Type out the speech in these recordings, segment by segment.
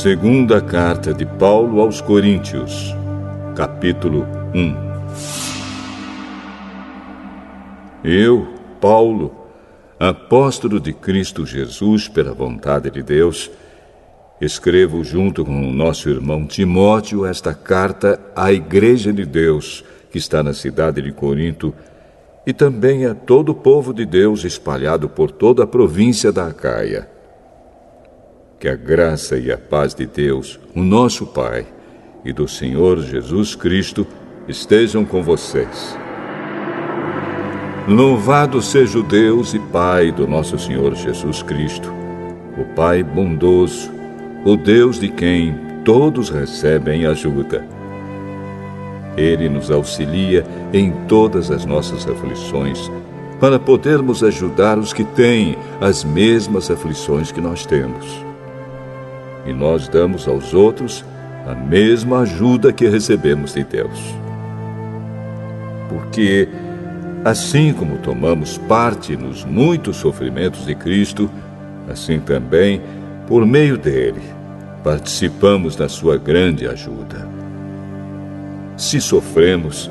Segunda carta de Paulo aos Coríntios, capítulo 1. Eu, Paulo, apóstolo de Cristo Jesus pela vontade de Deus, escrevo junto com o nosso irmão Timóteo esta carta à Igreja de Deus, que está na cidade de Corinto, e também a todo o povo de Deus espalhado por toda a província da Acaia. Que a graça e a paz de Deus, o nosso Pai, e do Senhor Jesus Cristo estejam com vocês. Louvado seja o Deus e Pai do nosso Senhor Jesus Cristo, o Pai bondoso, o Deus de quem todos recebem ajuda. Ele nos auxilia em todas as nossas aflições, para podermos ajudar os que têm as mesmas aflições que nós temos. E nós damos aos outros a mesma ajuda que recebemos de Deus. Porque, assim como tomamos parte nos muitos sofrimentos de Cristo, assim também, por meio dele, participamos da sua grande ajuda. Se sofremos,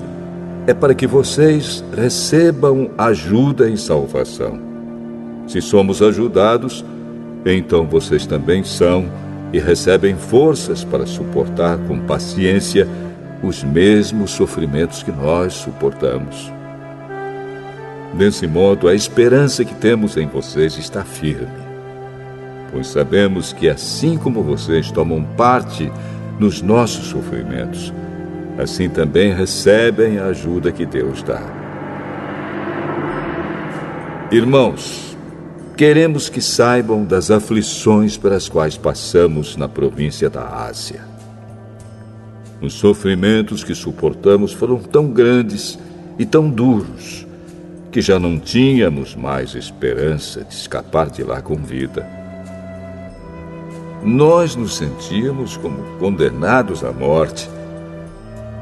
é para que vocês recebam ajuda e salvação. Se somos ajudados, então vocês também são e recebem forças para suportar com paciência os mesmos sofrimentos que nós suportamos. Desse modo, a esperança que temos em vocês está firme, pois sabemos que assim como vocês tomam parte nos nossos sofrimentos, assim também recebem a ajuda que Deus dá. Irmãos, queremos que saibam das aflições pelas quais passamos na província da Ásia. Os sofrimentos que suportamos foram tão grandes e tão duros que já não tínhamos mais esperança de escapar de lá com vida. Nós nos sentíamos como condenados à morte,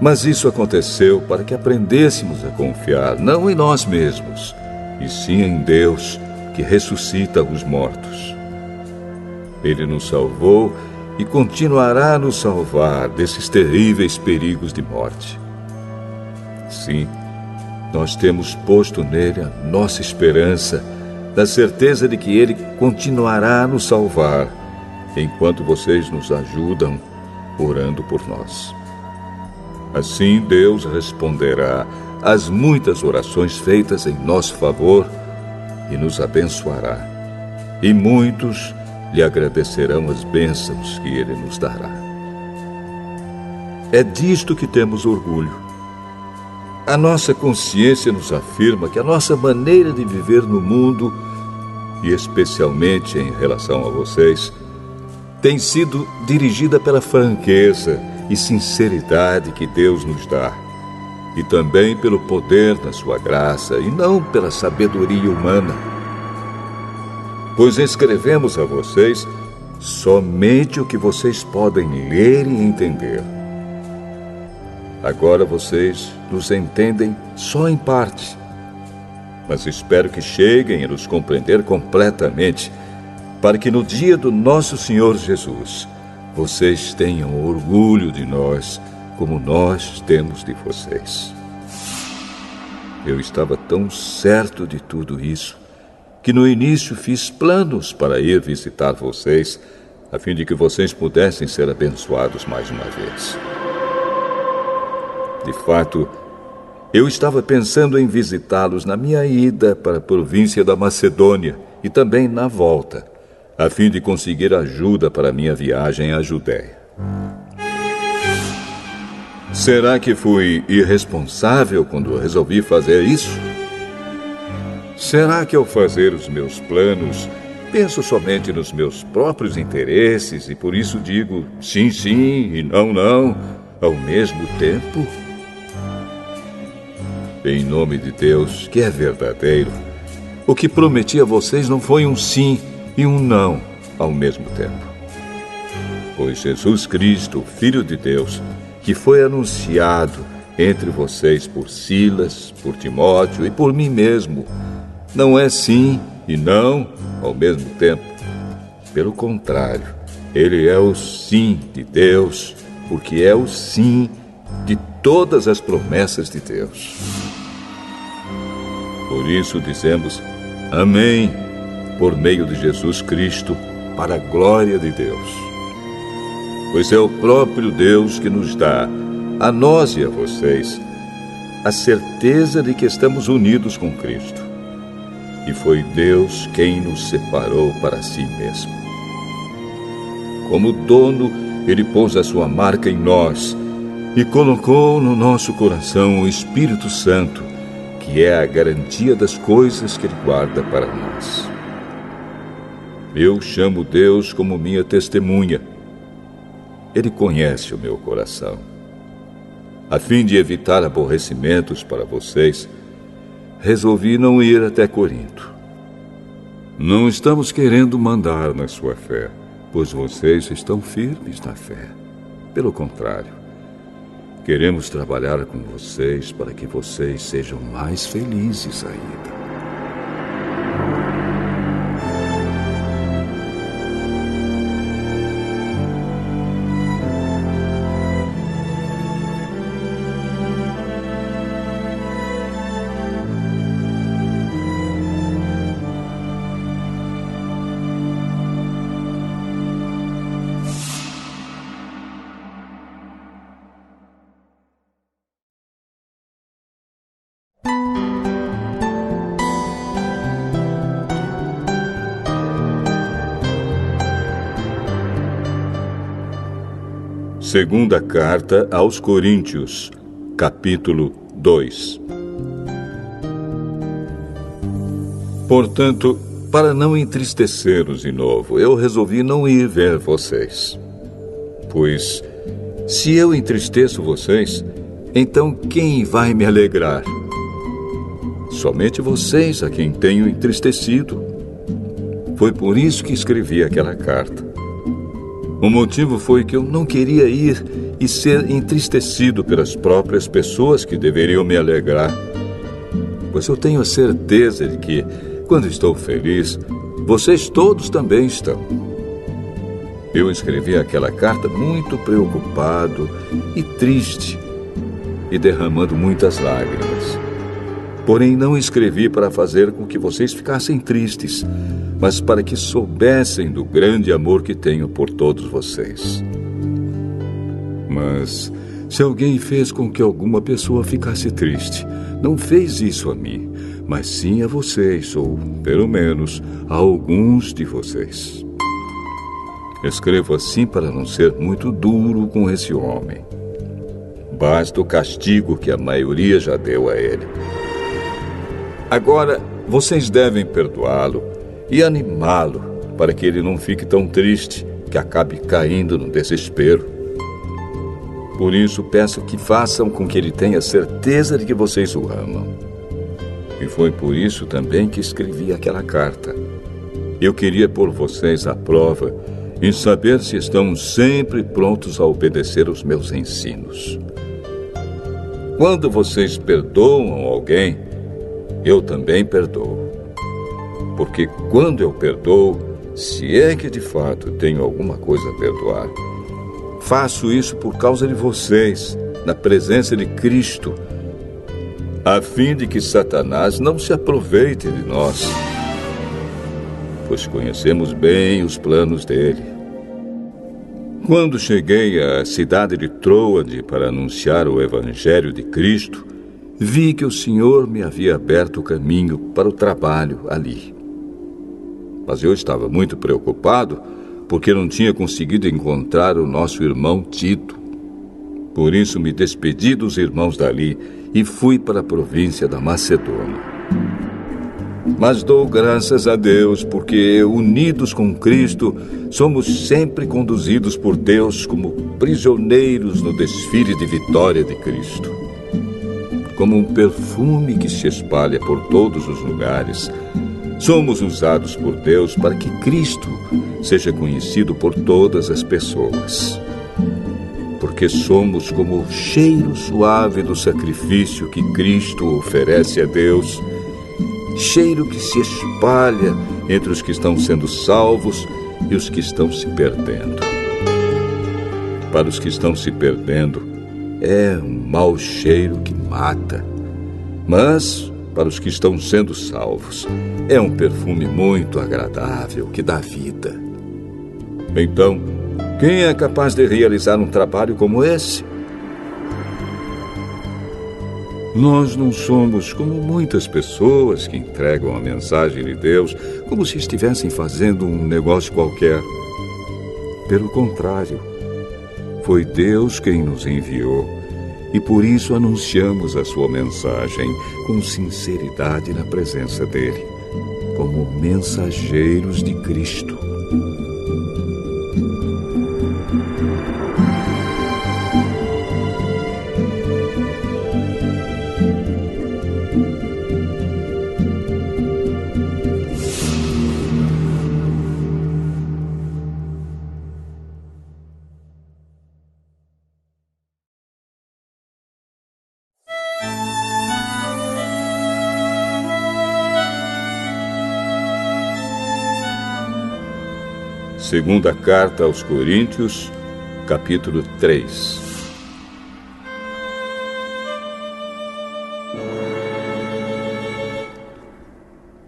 mas isso aconteceu para que aprendêssemos a confiar não em nós mesmos, e sim em Deus, que ressuscita os mortos. Ele nos salvou e continuará a nos salvar desses terríveis perigos de morte. Sim, nós temos posto nele a nossa esperança, na certeza de que ele continuará a nos salvar, enquanto vocês nos ajudam orando por nós. Assim Deus responderá às muitas orações feitas em nosso favor e nos abençoará, e muitos lhe agradecerão as bênçãos que ele nos dará. É disto que temos orgulho. A nossa consciência nos afirma que a nossa maneira de viver no mundo, e especialmente em relação a vocês, tem sido dirigida pela franqueza e sinceridade que Deus nos dá, e também pelo poder da sua graça, e não pela sabedoria humana. Pois escrevemos a vocês somente o que vocês podem ler e entender. Agora vocês nos entendem só em parte, mas espero que cheguem a nos compreender completamente, para que no dia do nosso Senhor Jesus, vocês tenham orgulho de nós, como nós temos de vocês. Eu estava tão certo de tudo isso, que no início fiz planos para ir visitar vocês, a fim de que vocês pudessem ser abençoados mais uma vez. De fato, eu estava pensando em visitá-los na minha ida para a província da Macedônia e também na volta, a fim de conseguir ajuda para a minha viagem à Judéia. Será que fui irresponsável quando resolvi fazer isso? Será que ao fazer os meus planos, penso somente nos meus próprios interesses e por isso digo sim, sim e não, não, ao mesmo tempo? Em nome de Deus, que é verdadeiro, o que prometi a vocês não foi um sim e um não ao mesmo tempo. Pois Jesus Cristo, o Filho de Deus, que foi anunciado entre vocês por Silas, por Timóteo e por mim mesmo, não é sim e não ao mesmo tempo. Pelo contrário, Ele é o sim de Deus, porque é o sim de todas as promessas de Deus. Por isso dizemos amém, por meio de Jesus Cristo, para a glória de Deus. Pois é o próprio Deus que nos dá, a nós e a vocês, a certeza de que estamos unidos com Cristo. E foi Deus quem nos separou para si mesmo. Como dono, Ele pôs a sua marca em nós e colocou no nosso coração o Espírito Santo, que é a garantia das coisas que Ele guarda para nós. Eu chamo Deus como minha testemunha. Ele conhece o meu coração. A fim de evitar aborrecimentos para vocês, resolvi não ir até Corinto. Não estamos querendo mandar na sua fé, pois vocês estão firmes na fé. Pelo contrário, queremos trabalhar com vocês para que vocês sejam mais felizes ainda. Segunda Carta aos Coríntios, capítulo 2. Portanto, para não entristecê-los de novo, eu resolvi não ir ver vocês. Pois, se eu entristeço vocês, então quem vai me alegrar? Somente vocês a quem tenho entristecido. Foi por isso que escrevi aquela carta. O motivo foi que eu não queria ir e ser entristecido pelas próprias pessoas que deveriam me alegrar. Pois eu tenho a certeza de que, quando estou feliz, vocês todos também estão. Eu escrevi aquela carta muito preocupado e triste e derramando muitas lágrimas. Porém, não escrevi para fazer com que vocês ficassem tristes, mas para que soubessem do grande amor que tenho por todos vocês. Mas, se alguém fez com que alguma pessoa ficasse triste, não fez isso a mim, mas sim a vocês, ou, pelo menos, a alguns de vocês. Escrevo assim para não ser muito duro com esse homem. Basta o castigo que a maioria já deu a ele. Agora, vocês devem perdoá-lo e animá-lo para que ele não fique tão triste que acabe caindo no desespero. Por isso, peço que façam com que ele tenha certeza de que vocês o amam. E foi por isso também que escrevi aquela carta. Eu queria pôr vocês à prova em saber se estão sempre prontos a obedecer os meus ensinos. Quando vocês perdoam alguém, eu também perdoo. Porque quando eu perdoo, se é que de fato tenho alguma coisa a perdoar, faço isso por causa de vocês, na presença de Cristo, a fim de que Satanás não se aproveite de nós, pois conhecemos bem os planos dele. Quando cheguei à cidade de Troade para anunciar o Evangelho de Cristo, vi que o Senhor me havia aberto o caminho para o trabalho ali. Mas eu estava muito preocupado porque não tinha conseguido encontrar o nosso irmão Tito. Por isso me despedi dos irmãos dali e fui para a província da Macedônia. Mas dou graças a Deus porque, unidos com Cristo, somos sempre conduzidos por Deus como prisioneiros no desfile de vitória de Cristo. Como um perfume que se espalha por todos os lugares, somos usados por Deus para que Cristo seja conhecido por todas as pessoas. Porque somos como o cheiro suave do sacrifício que Cristo oferece a Deus, cheiro que se espalha entre os que estão sendo salvos e os que estão se perdendo. Para os que estão se perdendo, é um mau cheiro que mata. Mas, para os que estão sendo salvos, é um perfume muito agradável que dá vida. Então, quem é capaz de realizar um trabalho como esse? Nós não somos como muitas pessoas que entregam a mensagem de Deus como se estivessem fazendo um negócio qualquer. Pelo contrário, foi Deus quem nos enviou e por isso anunciamos a sua mensagem com sinceridade na presença dele, como mensageiros de Cristo. Segunda Carta aos Coríntios, capítulo 3.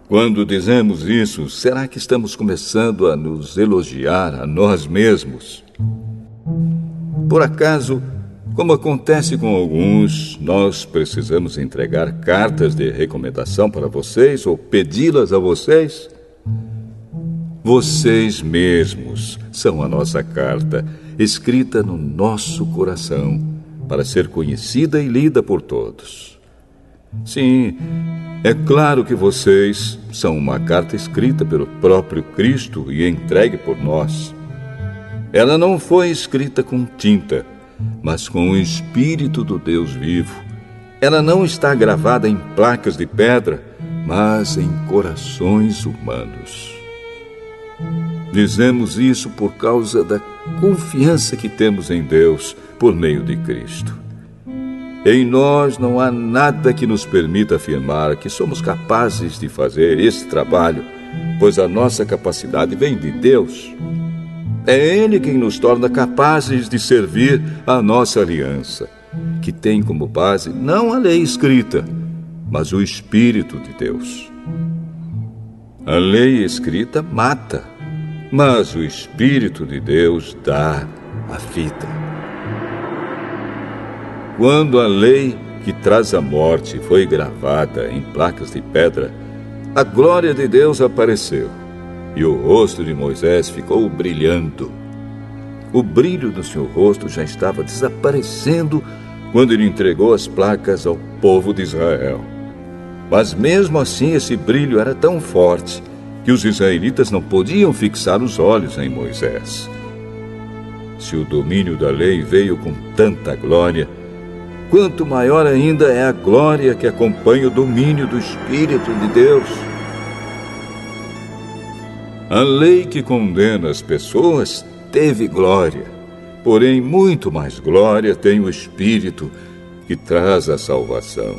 Quando dizemos isso, será que estamos começando a nos elogiar a nós mesmos? Por acaso, como acontece com alguns, nós precisamos entregar cartas de recomendação para vocês ou pedi-las a vocês? Vocês mesmos são a nossa carta, escrita no nosso coração, para ser conhecida e lida por todos. Sim, é claro que vocês são uma carta escrita pelo próprio Cristo e entregue por nós. Ela não foi escrita com tinta, mas com o Espírito do Deus vivo. Ela não está gravada em placas de pedra, mas em corações humanos. Dizemos isso por causa da confiança que temos em Deus por meio de Cristo. Em nós não há nada que nos permita afirmar que somos capazes de fazer esse trabalho, pois a nossa capacidade vem de Deus. É Ele quem nos torna capazes de servir a nossa aliança, que tem como base não a lei escrita, mas o Espírito de Deus. A lei escrita mata, mas o Espírito de Deus dá a vida. Quando a lei que traz a morte foi gravada em placas de pedra, a glória de Deus apareceu e o rosto de Moisés ficou brilhando. O brilho do seu rosto já estava desaparecendo quando ele entregou as placas ao povo de Israel. Mas mesmo assim esse brilho era tão forte que os israelitas não podiam fixar os olhos em Moisés. Se o domínio da lei veio com tanta glória, quanto maior ainda é a glória que acompanha o domínio do Espírito de Deus. A lei que condena as pessoas teve glória, porém muito mais glória tem o Espírito que traz a salvação.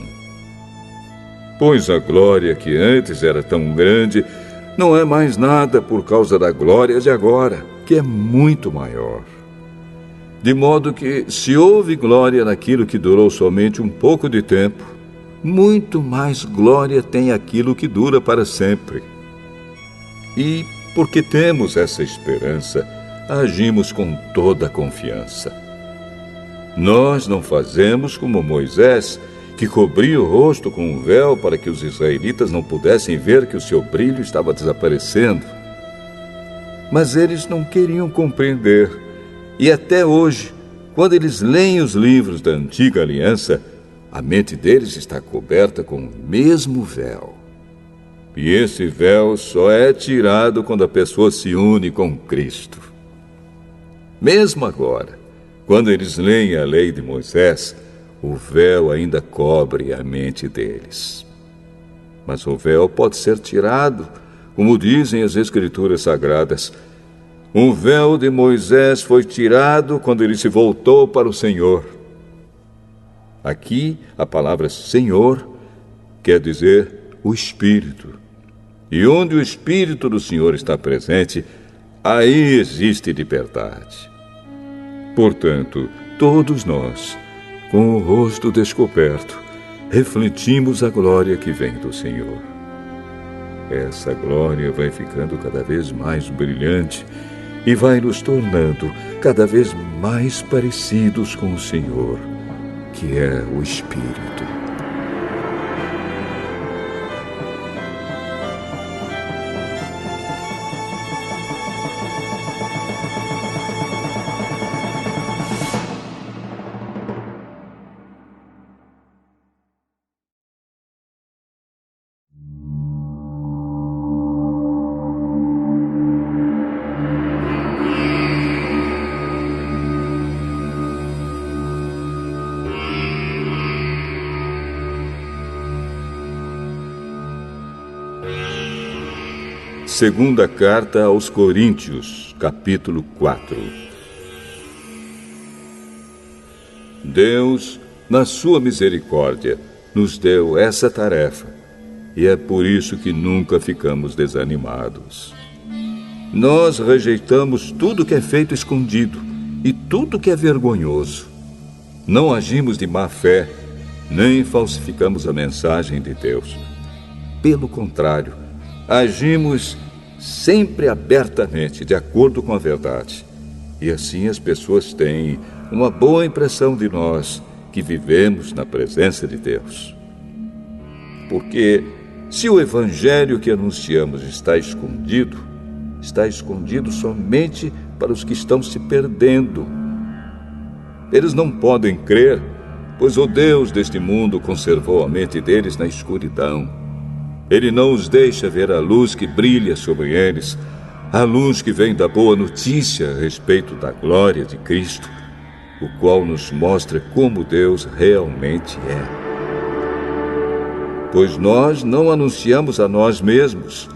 Pois a glória que antes era tão grande não é mais nada por causa da glória de agora, que é muito maior. De modo que, se houve glória naquilo que durou somente um pouco de tempo, muito mais glória tem aquilo que dura para sempre. E, porque temos essa esperança, agimos com toda a confiança. Nós não fazemos como Moisés, que cobria o rosto com um véu para que os israelitas não pudessem ver que o seu brilho estava desaparecendo. Mas eles não queriam compreender. E até hoje, quando eles leem os livros da Antiga Aliança, a mente deles está coberta com o mesmo véu. E esse véu só é tirado quando a pessoa se une com Cristo. Mesmo agora, quando eles leem a lei de Moisés, o véu ainda cobre a mente deles. Mas o véu pode ser tirado, como dizem as Escrituras Sagradas. O véu de Moisés foi tirado quando ele se voltou para o Senhor. Aqui, a palavra Senhor quer dizer o Espírito. E onde o Espírito do Senhor está presente, aí existe liberdade. Portanto, todos nós, com o rosto descoberto, refletimos a glória que vem do Senhor. Essa glória vai ficando cada vez mais brilhante e vai nos tornando cada vez mais parecidos com o Senhor, que é o Espírito. Segunda Carta aos Coríntios, capítulo 4. Deus, na sua misericórdia, nos deu essa tarefa, e é por isso que nunca ficamos desanimados. Nós rejeitamos tudo que é feito escondido e tudo que é vergonhoso. Não agimos de má fé, nem falsificamos a mensagem de Deus. Pelo contrário, agimos sempre abertamente, de acordo com a verdade. E assim as pessoas têm uma boa impressão de nós, que vivemos na presença de Deus. Porque se o evangelho que anunciamos está escondido somente para os que estão se perdendo. Eles não podem crer, pois o Deus deste mundo conservou a mente deles na escuridão. Ele não os deixa ver a luz que brilha sobre eles, a luz que vem da boa notícia a respeito da glória de Cristo, o qual nos mostra como Deus realmente é. Pois nós não anunciamos a nós mesmos,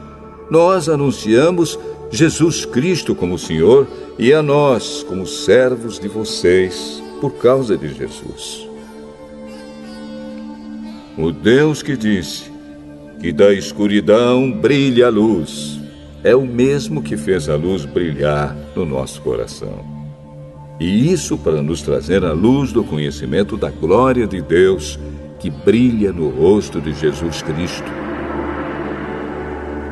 nós anunciamos Jesus Cristo como Senhor e a nós como servos de vocês por causa de Jesus. O Deus que disse que da escuridão brilha a luz, é o mesmo que fez a luz brilhar no nosso coração. E isso para nos trazer a luz do conhecimento da glória de Deus que brilha no rosto de Jesus Cristo.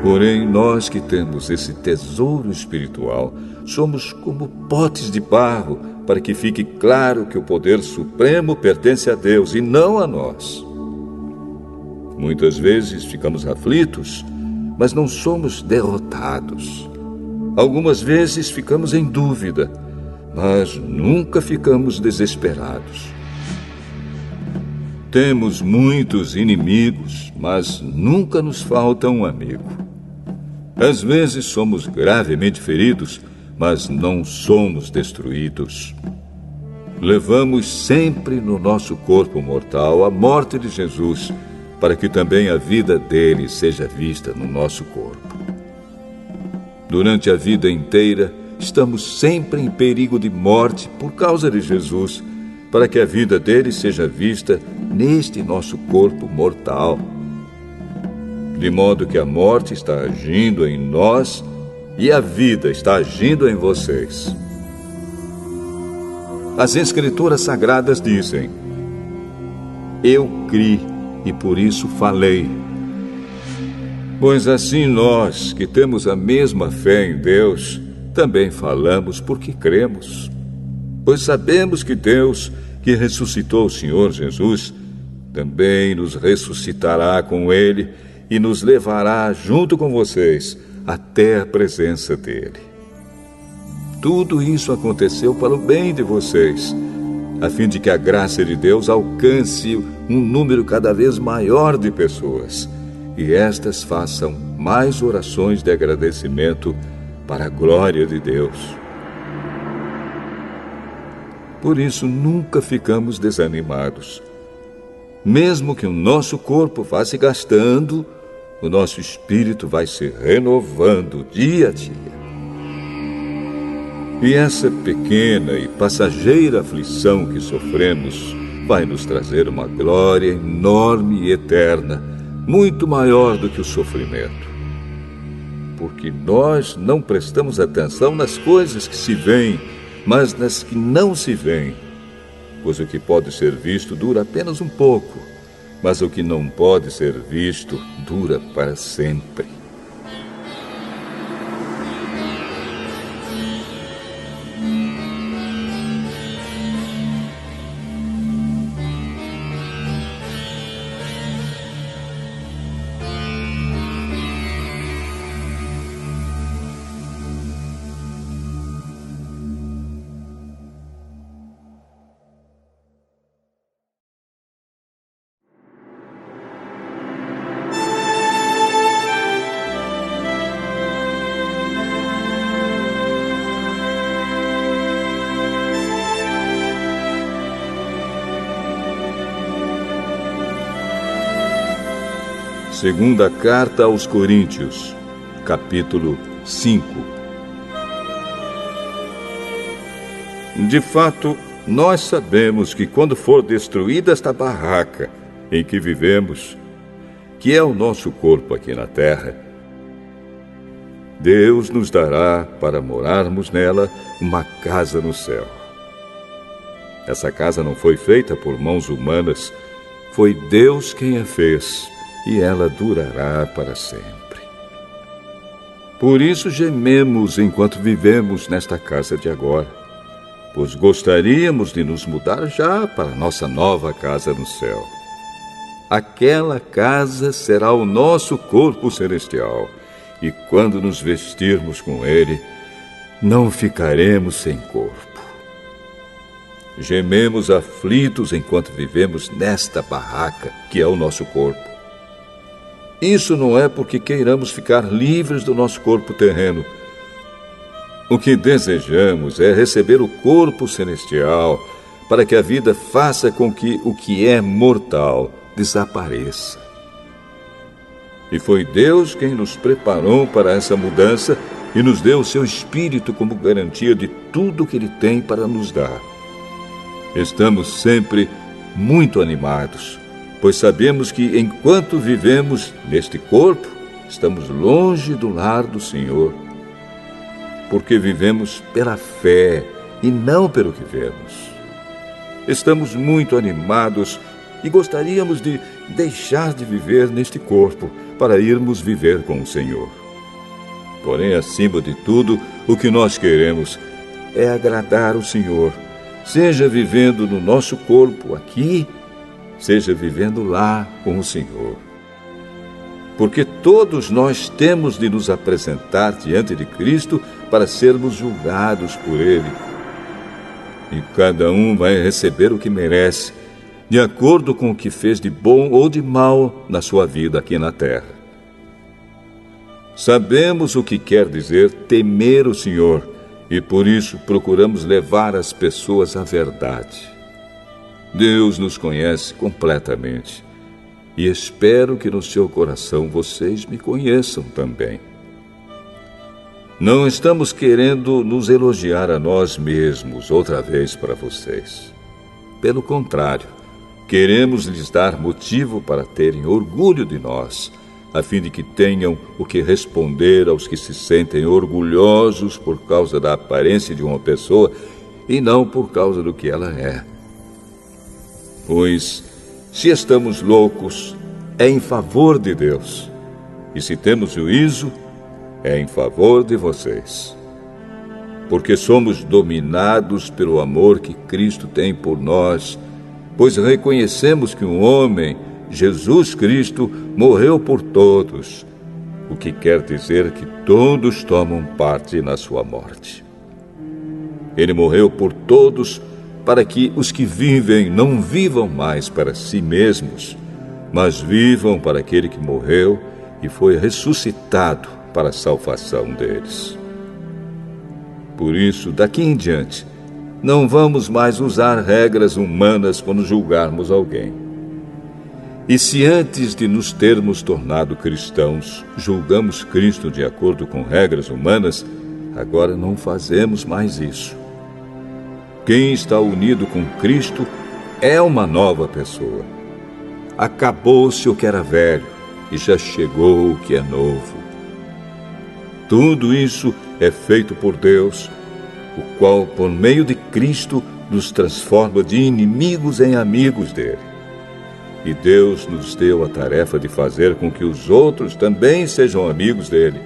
Porém, nós que temos esse tesouro espiritual, somos como potes de barro, para que fique claro que o poder supremo pertence a Deus e não a nós. Muitas vezes ficamos aflitos, mas não somos derrotados. Algumas vezes ficamos em dúvida, mas nunca ficamos desesperados. Temos muitos inimigos, mas nunca nos falta um amigo. Às vezes somos gravemente feridos, mas não somos destruídos. Levamos sempre no nosso corpo mortal a morte de Jesus, para que também a vida dele seja vista no nosso corpo. Durante a vida inteira, estamos sempre em perigo de morte por causa de Jesus, para que a vida dele seja vista neste nosso corpo mortal. De modo que a morte está agindo em nós e a vida está agindo em vocês. As Escrituras Sagradas dizem: eu criei e por isso falei. Pois assim nós, que temos a mesma fé em Deus, também falamos porque cremos. Pois sabemos que Deus, que ressuscitou o Senhor Jesus, também nos ressuscitará com Ele e nos levará junto com vocês até a presença dEle. Tudo isso aconteceu para o bem de vocês, a fim de que a graça de Deus alcance um número cada vez maior de pessoas, e estas façam mais orações de agradecimento para a glória de Deus. Por isso, nunca ficamos desanimados. Mesmo que o nosso corpo vá se gastando, o nosso espírito vai se renovando dia a dia. E essa pequena e passageira aflição que sofremos vai nos trazer uma glória enorme e eterna, muito maior do que o sofrimento. porque nós não prestamos atenção nas coisas que se veem, mas nas que não se veem. Pois o que pode ser visto dura apenas um pouco, mas o que não pode ser visto dura para sempre. Segunda Carta aos Coríntios, capítulo 5. De fato, nós sabemos que quando for destruída esta barraca em que vivemos, que é o nosso corpo aqui na terra, Deus nos dará para morarmos nela uma casa no céu. Essa casa não foi feita por mãos humanas, foi Deus quem a fez. E ela durará para sempre. Por isso gememos enquanto vivemos nesta casa de agora, pois gostaríamos de nos mudar já para nossa nova casa no céu. Aquela casa será o nosso corpo celestial, e quando nos vestirmos com ele, não ficaremos sem corpo. Gememos aflitos enquanto vivemos nesta barraca, que é o nosso corpo. Isso não é porque queiramos ficar livres do nosso corpo terreno. O que desejamos é receber o corpo celestial, para que a vida faça com que o que é mortal desapareça. E foi Deus quem nos preparou para essa mudança e nos deu o seu Espírito como garantia de tudo que Ele tem para nos dar. Estamos sempre muito animados, pois sabemos que enquanto vivemos neste corpo, estamos longe do lar do Senhor, porque vivemos pela fé e não pelo que vemos. Estamos muito animados e gostaríamos de deixar de viver neste corpo para irmos viver com o Senhor. Porém, acima de tudo, o que nós queremos é agradar o Senhor, seja vivendo no nosso corpo aqui, seja vivendo lá com o Senhor. Porque todos nós temos de nos apresentar diante de Cristo para sermos julgados por Ele. E cada um vai receber o que merece, de acordo com o que fez de bom ou de mal na sua vida aqui na terra. Sabemos o que quer dizer temer o Senhor, e por isso procuramos levar as pessoas à verdade. Deus nos conhece completamente e espero que no seu coração vocês me conheçam também. Não estamos querendo nos elogiar a nós mesmos outra vez para vocês. Pelo contrário, queremos lhes dar motivo para terem orgulho de nós, a fim de que tenham o que responder aos que se sentem orgulhosos por causa da aparência de uma pessoa e não por causa do que ela é. Pois, se estamos loucos, é em favor de Deus. E se temos juízo, é em favor de vocês. Porque somos dominados pelo amor que Cristo tem por nós, pois reconhecemos que um homem, Jesus Cristo, morreu por todos, o que quer dizer que todos tomam parte na sua morte. Ele morreu por todos, para que os que vivem não vivam mais para si mesmos, mas vivam para aquele que morreu e foi ressuscitado para a salvação deles. Por isso, daqui em diante, não vamos mais usar regras humanas quando julgarmos alguém. E se antes de nos termos tornado cristãos, julgamos Cristo de acordo com regras humanas, agora não fazemos mais isso. Quem está unido com Cristo é uma nova pessoa. Acabou-se o que era velho e já chegou o que é novo. Tudo isso é feito por Deus, o qual, por meio de Cristo, nos transforma de inimigos em amigos dele. E Deus nos deu a tarefa de fazer com que os outros também sejam amigos dele.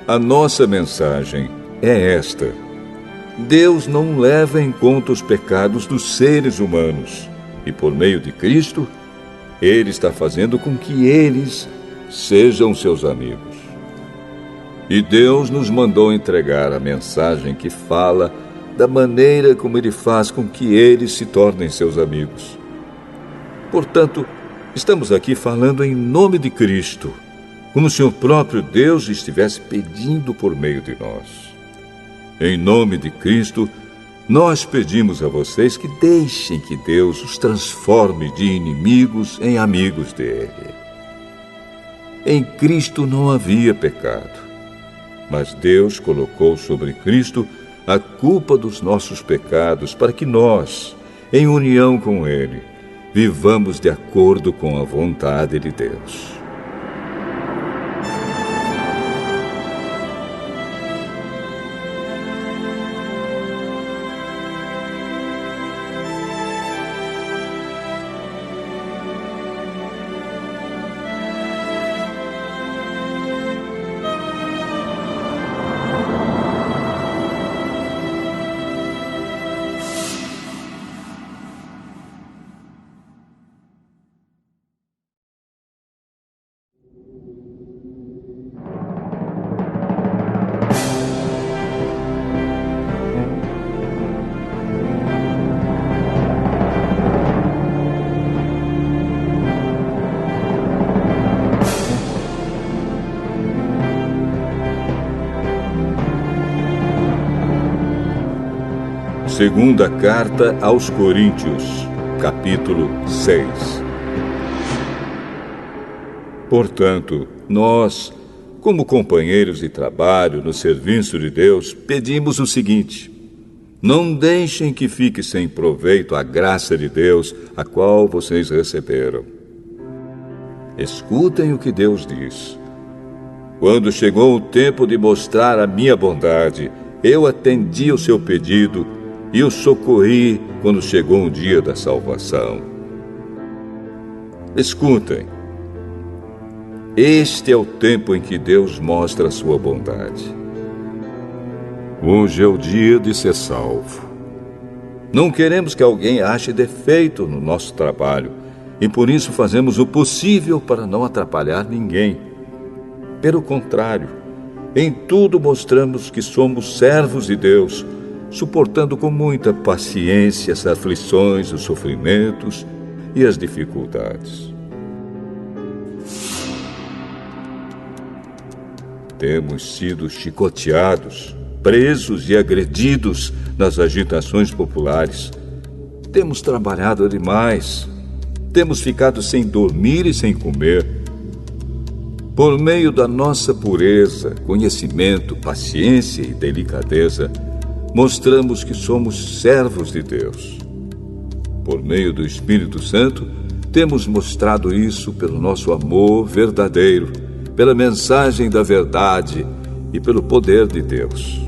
A nossa mensagem é esta: Deus não leva em conta os pecados dos seres humanos, e por meio de Cristo, Ele está fazendo com que eles sejam seus amigos. E Deus nos mandou entregar a mensagem que fala da maneira como Ele faz com que eles se tornem seus amigos. Portanto, estamos aqui falando em nome de Cristo, como se o próprio Deus estivesse pedindo por meio de nós. Em nome de Cristo, nós pedimos a vocês que deixem que Deus os transforme de inimigos em amigos dele. Em Cristo não havia pecado, mas Deus colocou sobre Cristo a culpa dos nossos pecados para que nós, em união com Ele, vivamos de acordo com a vontade de Deus. Segunda Carta aos Coríntios, capítulo 6. Portanto, nós, como companheiros de trabalho no serviço de Deus, pedimos o seguinte: não deixem que fique sem proveito a graça de Deus, a qual vocês receberam. Escutem o que Deus diz. Quando chegou o tempo de mostrar a minha bondade, eu atendi o seu pedido e o socorri quando chegou o dia da salvação. Escutem. Este é o tempo em que Deus mostra a sua bondade. Hoje é o dia de ser salvo. Não queremos que alguém ache defeito no nosso trabalho, e por isso fazemos o possível para não atrapalhar ninguém. Pelo contrário, em tudo mostramos que somos servos de Deus, suportando com muita paciência as aflições, os sofrimentos e as dificuldades. Temos sido chicoteados, presos e agredidos nas agitações populares. Temos trabalhado demais. Temos ficado sem dormir e sem comer. Por meio da nossa pureza, conhecimento, paciência e delicadeza, mostramos que somos servos de Deus. Por meio do Espírito Santo, temos mostrado isso pelo nosso amor verdadeiro, pela mensagem da verdade e pelo poder de Deus.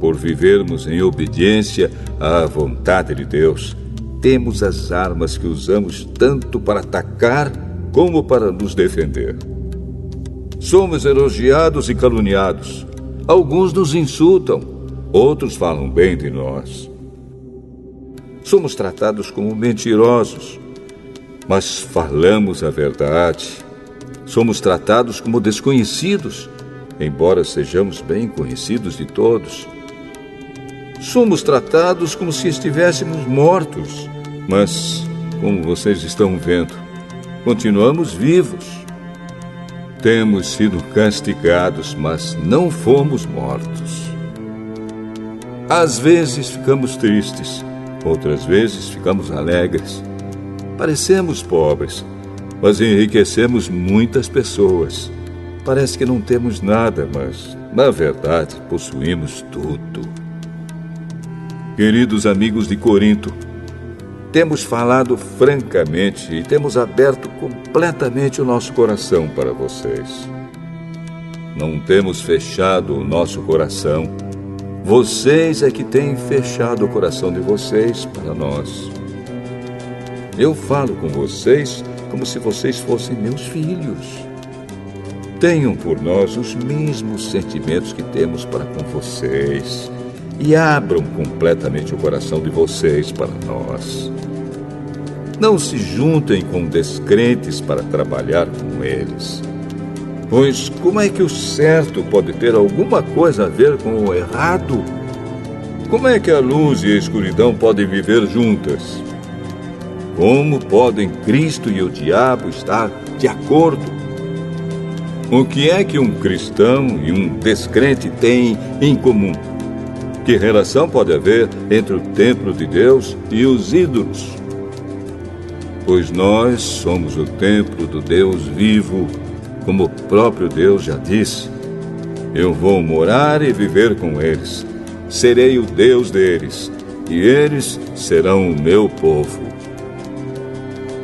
Por vivermos em obediência à vontade de Deus, temos as armas que usamos tanto para atacar como para nos defender. Somos elogiados e caluniados. Alguns nos insultam, outros falam bem de nós. Somos tratados como mentirosos, mas falamos a verdade. Somos tratados como desconhecidos, embora sejamos bem conhecidos de todos. Somos tratados como se estivéssemos mortos, mas, como vocês estão vendo, continuamos vivos. Temos sido castigados, mas não fomos mortos. Às vezes ficamos tristes, outras vezes ficamos alegres. Parecemos pobres, mas enriquecemos muitas pessoas. Parece que não temos nada, mas, na verdade, possuímos tudo. Queridos amigos de Corinto, temos falado francamente e temos aberto completamente o nosso coração para vocês. Não temos fechado o nosso coração. Vocês é que têm fechado o coração de vocês para nós. Eu falo com vocês como se vocês fossem meus filhos. Tenham por nós os mesmos sentimentos que temos para com vocês e abram completamente o coração de vocês para nós. Não se juntem com descrentes para trabalhar com eles. Pois como é que o certo pode ter alguma coisa a ver com o errado? Como é que a luz e a escuridão podem viver juntas? Como podem Cristo e o diabo estar de acordo? O que é que um cristão e um descrente têm em comum? Que relação pode haver entre o templo de Deus e os ídolos? Pois nós somos o templo do Deus vivo, como o próprio Deus já disse. Eu vou morar e viver com eles. Serei o Deus deles, e eles serão o meu povo.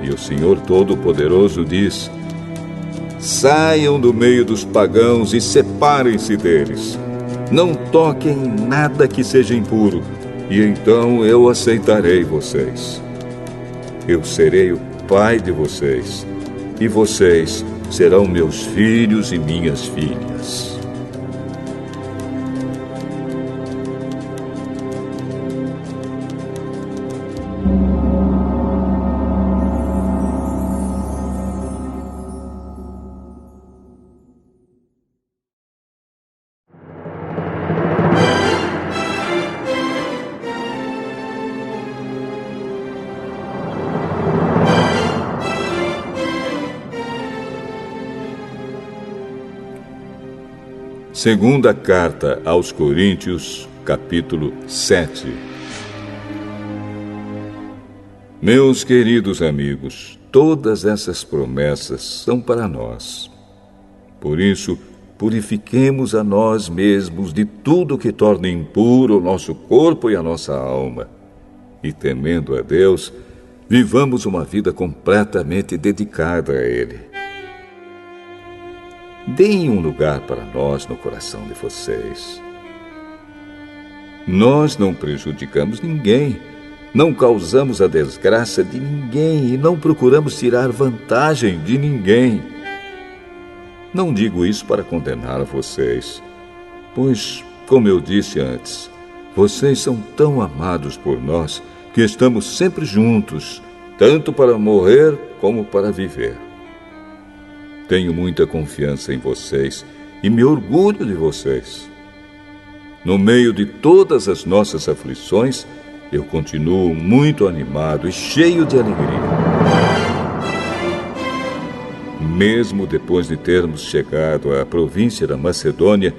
E o Senhor Todo-Poderoso diz: saiam do meio dos pagãos e separem-se deles. Não toquem em nada que seja impuro, e então eu aceitarei vocês. Eu serei o pai de vocês, e vocês serão meus filhos e minhas filhas. Segunda carta aos Coríntios, capítulo 7. Meus queridos amigos, todas essas promessas são para nós. Por isso, purifiquemos a nós mesmos de tudo que torne impuro o nosso corpo e a nossa alma. E, temendo a Deus, vivamos uma vida completamente dedicada a Ele. Deem um lugar para nós no coração de vocês. Nós não prejudicamos ninguém, não causamos a desgraça de ninguém e não procuramos tirar vantagem de ninguém. Não digo isso para condenar vocês, pois, como eu disse antes, vocês são tão amados por nós que estamos sempre juntos, tanto para morrer como para viver. Tenho muita confiança em vocês e me orgulho de vocês. No meio de todas as nossas aflições, eu continuo muito animado e cheio de alegria. Mesmo depois de termos chegado à província da Macedônia,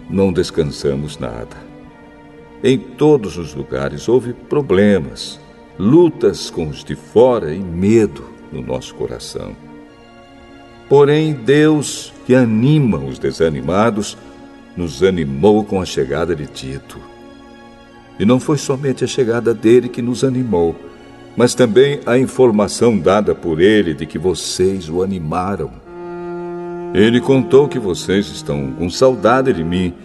não descansamos nada. Em todos os lugares houve problemas, lutas com os de fora e medo no nosso coração. Porém, Deus, que anima os desanimados, nos animou com a chegada de Tito. E não foi somente a chegada dele que nos animou, mas também a informação dada por ele de que vocês o animaram. Ele contou que vocês estão com saudade de mim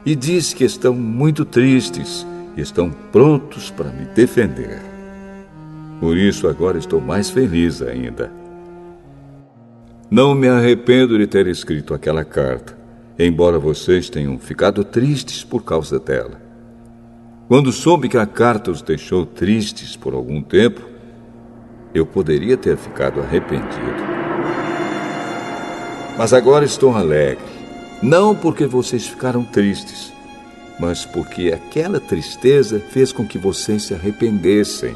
e disse que estão muito tristes e estão prontos para me defender. Por isso, agora estou mais feliz ainda. Não me arrependo de ter escrito aquela carta, embora vocês tenham ficado tristes por causa dela. Quando soube que a carta os deixou tristes por algum tempo, eu poderia ter ficado arrependido. Mas agora estou alegre, não porque vocês ficaram tristes, mas porque aquela tristeza fez com que vocês se arrependessem.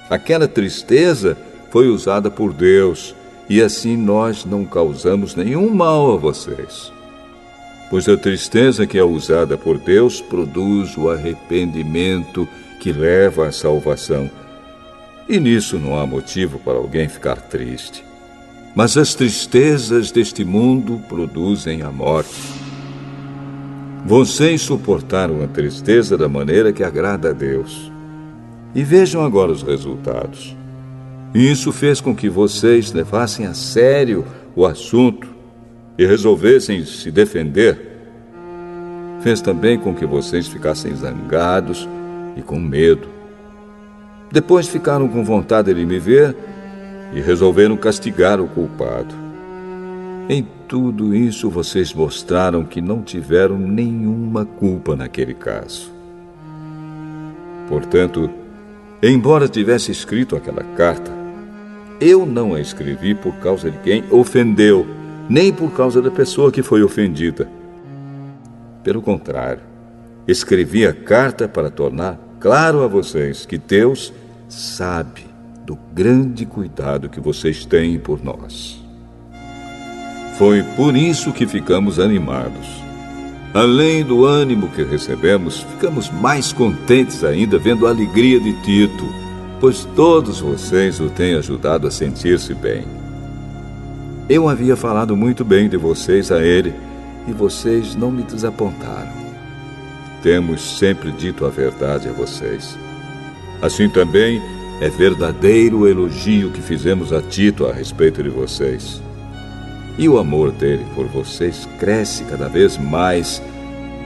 Aquela tristeza foi usada por Deus, e assim nós não causamos nenhum mal a vocês. Pois a tristeza que é usada por Deus produz o arrependimento que leva à salvação. E nisso não há motivo para alguém ficar triste. Mas as tristezas deste mundo produzem a morte. Vocês suportaram a tristeza da maneira que agrada a Deus. E vejam agora os resultados. Isso fez com que vocês levassem a sério o assunto e resolvessem se defender, fez também com que vocês ficassem zangados e com medo. Depois ficaram com vontade de me ver e resolveram castigar o culpado. Em tudo isso, vocês mostraram que não tiveram nenhuma culpa naquele caso. Portanto, embora tivesse escrito aquela carta, eu não a escrevi por causa de quem ofendeu, nem por causa da pessoa que foi ofendida. Pelo contrário, escrevi a carta para tornar claro a vocês que Deus sabe do grande cuidado que vocês têm por nós. Foi por isso que ficamos animados. Além do ânimo que recebemos, ficamos mais contentes ainda vendo a alegria de Tito, pois todos vocês o têm ajudado a sentir-se bem. Eu havia falado muito bem de vocês a ele, e vocês não me desapontaram. Temos sempre dito a verdade a vocês. Assim também é verdadeiro o elogio que fizemos a Tito a respeito de vocês. E o amor dele por vocês cresce cada vez mais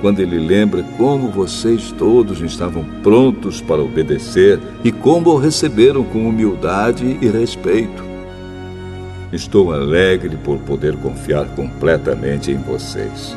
quando ele lembra como vocês todos estavam prontos para obedecer e como o receberam com humildade e respeito. Estou alegre por poder confiar completamente em vocês.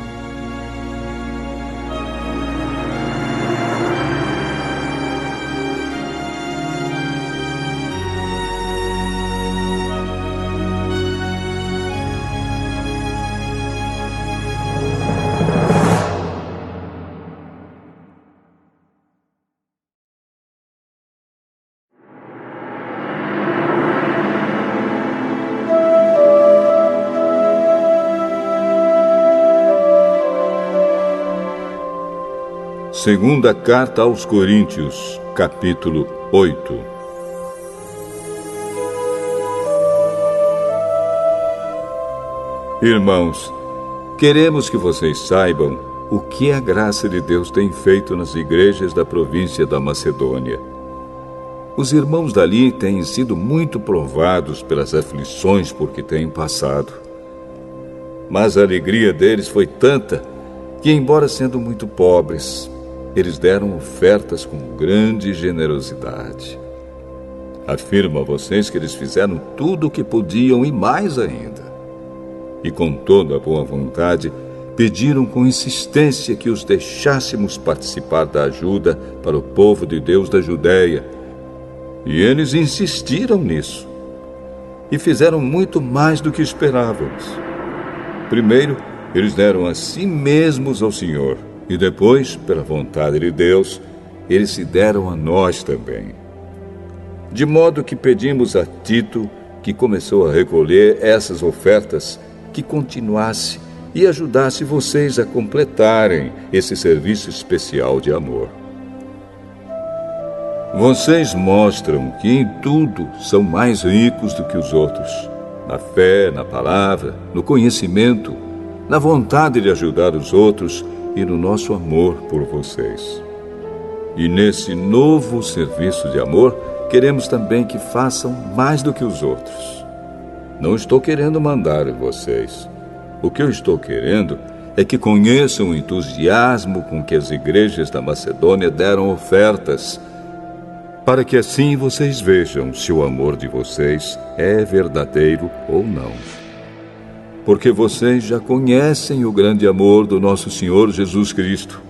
Segunda Carta aos Coríntios, capítulo 8. Irmãos, queremos que vocês saibam o que a graça de Deus tem feito nas igrejas da província da Macedônia. Os irmãos dali têm sido muito provados pelas aflições por que têm passado. Mas a alegria deles foi tanta que, embora sendo muito pobres, eles deram ofertas com grande generosidade. Afirmo a vocês que eles fizeram tudo o que podiam e mais ainda. E com toda a boa vontade, pediram com insistência que os deixássemos participar da ajuda para o povo de Deus da Judéia. E eles insistiram nisso. E fizeram muito mais do que esperávamos. Primeiro, eles deram a si mesmos ao Senhor. E depois, pela vontade de Deus, eles se deram a nós também. De modo que pedimos a Tito, que começou a recolher essas ofertas, que continuasse e ajudasse vocês a completarem esse serviço especial de amor. Vocês mostram que em tudo são mais ricos do que os outros, na fé, na palavra, no conhecimento, na vontade de ajudar os outros e no nosso amor por vocês. E nesse novo serviço de amor, queremos também que façam mais do que os outros. Não estou querendo mandar em vocês. O que eu estou querendo é que conheçam o entusiasmo com que as igrejas da Macedônia deram ofertas, para que assim vocês vejam se o amor de vocês é verdadeiro ou não. Porque vocês já conhecem o grande amor do nosso Senhor Jesus Cristo.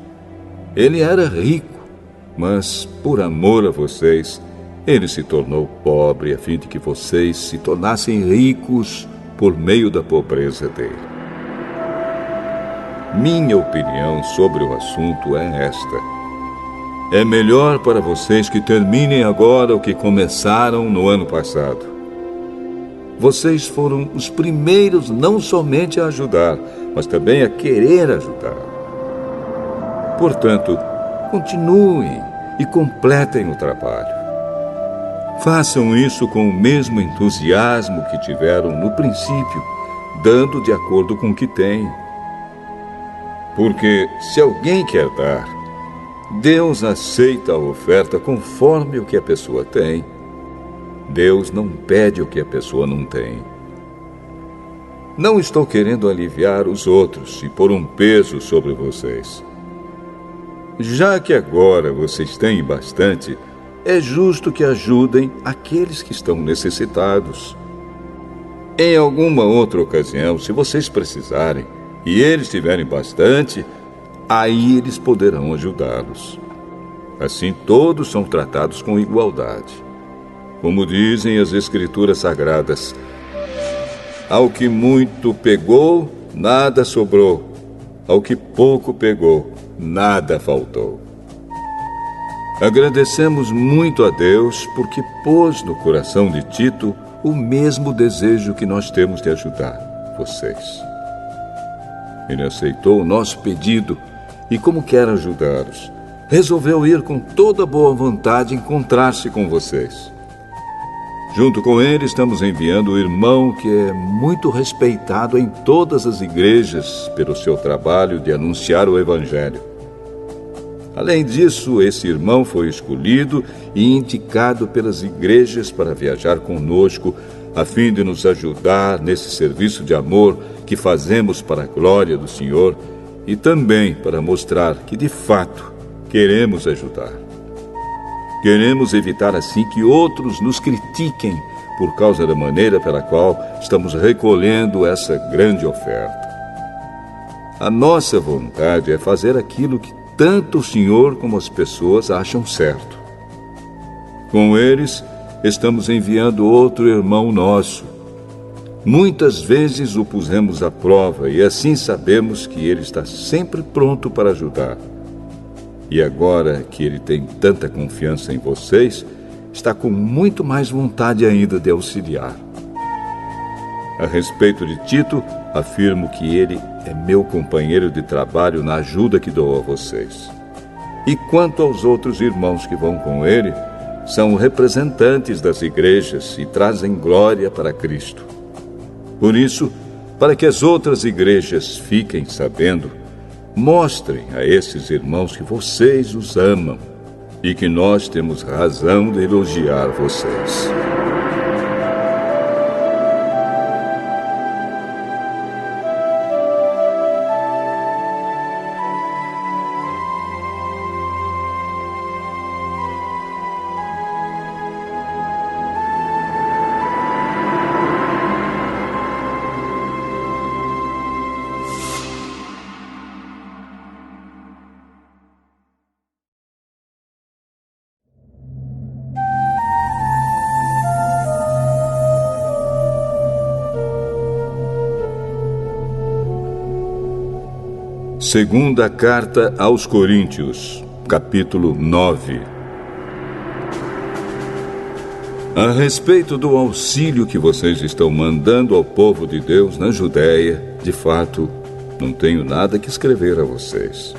Ele era rico, mas por amor a vocês, ele se tornou pobre a fim de que vocês se tornassem ricos por meio da pobreza dele. Minha opinião sobre o assunto é esta: é melhor para vocês que terminem agora o que começaram no ano passado. Vocês foram os primeiros não somente a ajudar, mas também a querer ajudar. Portanto, continuem e completem o trabalho. Façam isso com o mesmo entusiasmo que tiveram no princípio, dando de acordo com o que têm. Porque se alguém quer dar, Deus aceita a oferta conforme o que a pessoa tem. Deus não pede o que a pessoa não tem. Não estou querendo aliviar os outros e pôr um peso sobre vocês. Já que agora vocês têm bastante, é justo que ajudem aqueles que estão necessitados. Em alguma outra ocasião, se vocês precisarem e eles tiverem bastante, aí eles poderão ajudá-los. Assim todos são tratados com igualdade. Como dizem as Escrituras Sagradas, ao que muito pegou, nada sobrou. Ao que pouco pegou, nada faltou. Agradecemos muito a Deus porque pôs no coração de Tito o mesmo desejo que nós temos de ajudar vocês. Ele aceitou o nosso pedido e, como quer ajudá-los, resolveu ir com toda boa vontade encontrar-se com vocês. Junto com ele, estamos enviando o irmão que é muito respeitado em todas as igrejas pelo seu trabalho de anunciar o Evangelho. Além disso, esse irmão foi escolhido e indicado pelas igrejas para viajar conosco, a fim de nos ajudar nesse serviço de amor que fazemos para a glória do Senhor e também para mostrar que, de fato, queremos ajudar. Queremos evitar assim que outros nos critiquem por causa da maneira pela qual estamos recolhendo essa grande oferta. A nossa vontade é fazer aquilo que tanto o Senhor como as pessoas acham certo. Com eles, estamos enviando outro irmão nosso. Muitas vezes o pusemos à prova e assim sabemos que ele está sempre pronto para ajudar. E agora que ele tem tanta confiança em vocês, está com muito mais vontade ainda de auxiliar. A respeito de Tito, afirmo que ele é meu companheiro de trabalho na ajuda que dou a vocês. E quanto aos outros irmãos que vão com ele, são representantes das igrejas e trazem glória para Cristo. Por isso, para que as outras igrejas fiquem sabendo, mostrem a esses irmãos que vocês os amam e que nós temos razão de elogiar vocês. Segunda Carta aos Coríntios, capítulo 9. A respeito do auxílio que vocês estão mandando ao povo de Deus na Judéia, de fato, não tenho nada que escrever a vocês.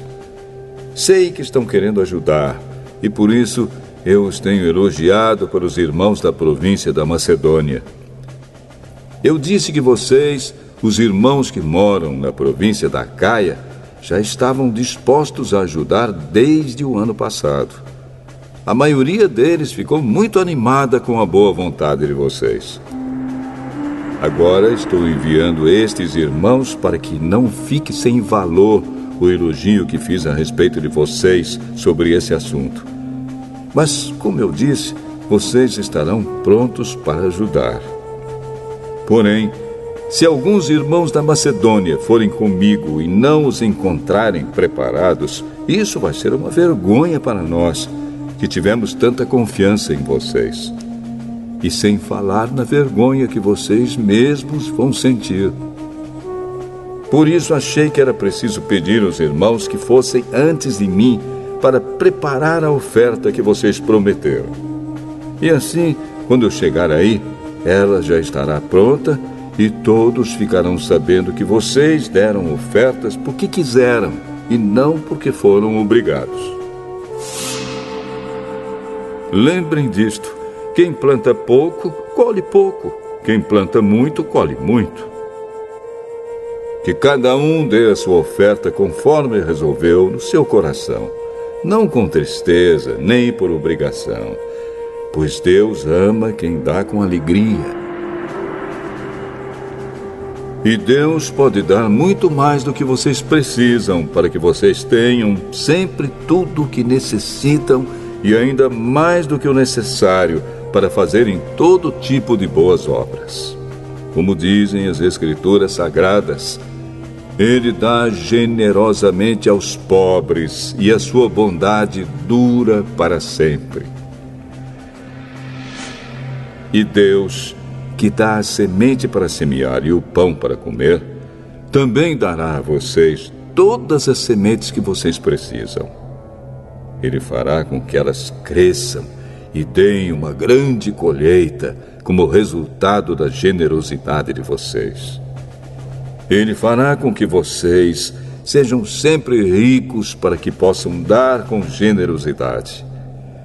Sei que estão querendo ajudar, e por isso eu os tenho elogiado para os irmãos da província da Macedônia. Eu disse que vocês, os irmãos que moram na província da Acaia, já estavam dispostos a ajudar desde o ano passado. A maioria deles ficou muito animada com a boa vontade de vocês. Agora estou enviando estes irmãos para que não fique sem valor o elogio que fiz a respeito de vocês sobre esse assunto. Mas, como eu disse, vocês estarão prontos para ajudar. Porém, se alguns irmãos da Macedônia forem comigo e não os encontrarem preparados, isso vai ser uma vergonha para nós, que tivemos tanta confiança em vocês. E sem falar na vergonha que vocês mesmos vão sentir. Por isso achei que era preciso pedir aos irmãos que fossem antes de mim para preparar a oferta que vocês prometeram. E assim, quando eu chegar aí, ela já estará pronta e todos ficarão sabendo que vocês deram ofertas porque quiseram e não porque foram obrigados. Lembrem disto: quem planta pouco, colhe pouco. Quem planta muito, colhe muito. Que cada um dê a sua oferta conforme resolveu no seu coração, não com tristeza, nem por obrigação, pois Deus ama quem dá com alegria. E Deus pode dar muito mais do que vocês precisam para que vocês tenham sempre tudo o que necessitam e ainda mais do que o necessário para fazerem todo tipo de boas obras. Como dizem as Escrituras Sagradas, Ele dá generosamente aos pobres e a sua bondade dura para sempre. E Deus, que dá a semente para semear e o pão para comer, também dará a vocês todas as sementes que vocês precisam. Ele fará com que elas cresçam e deem uma grande colheita como resultado da generosidade de vocês. Ele fará com que vocês sejam sempre ricos para que possam dar com generosidade.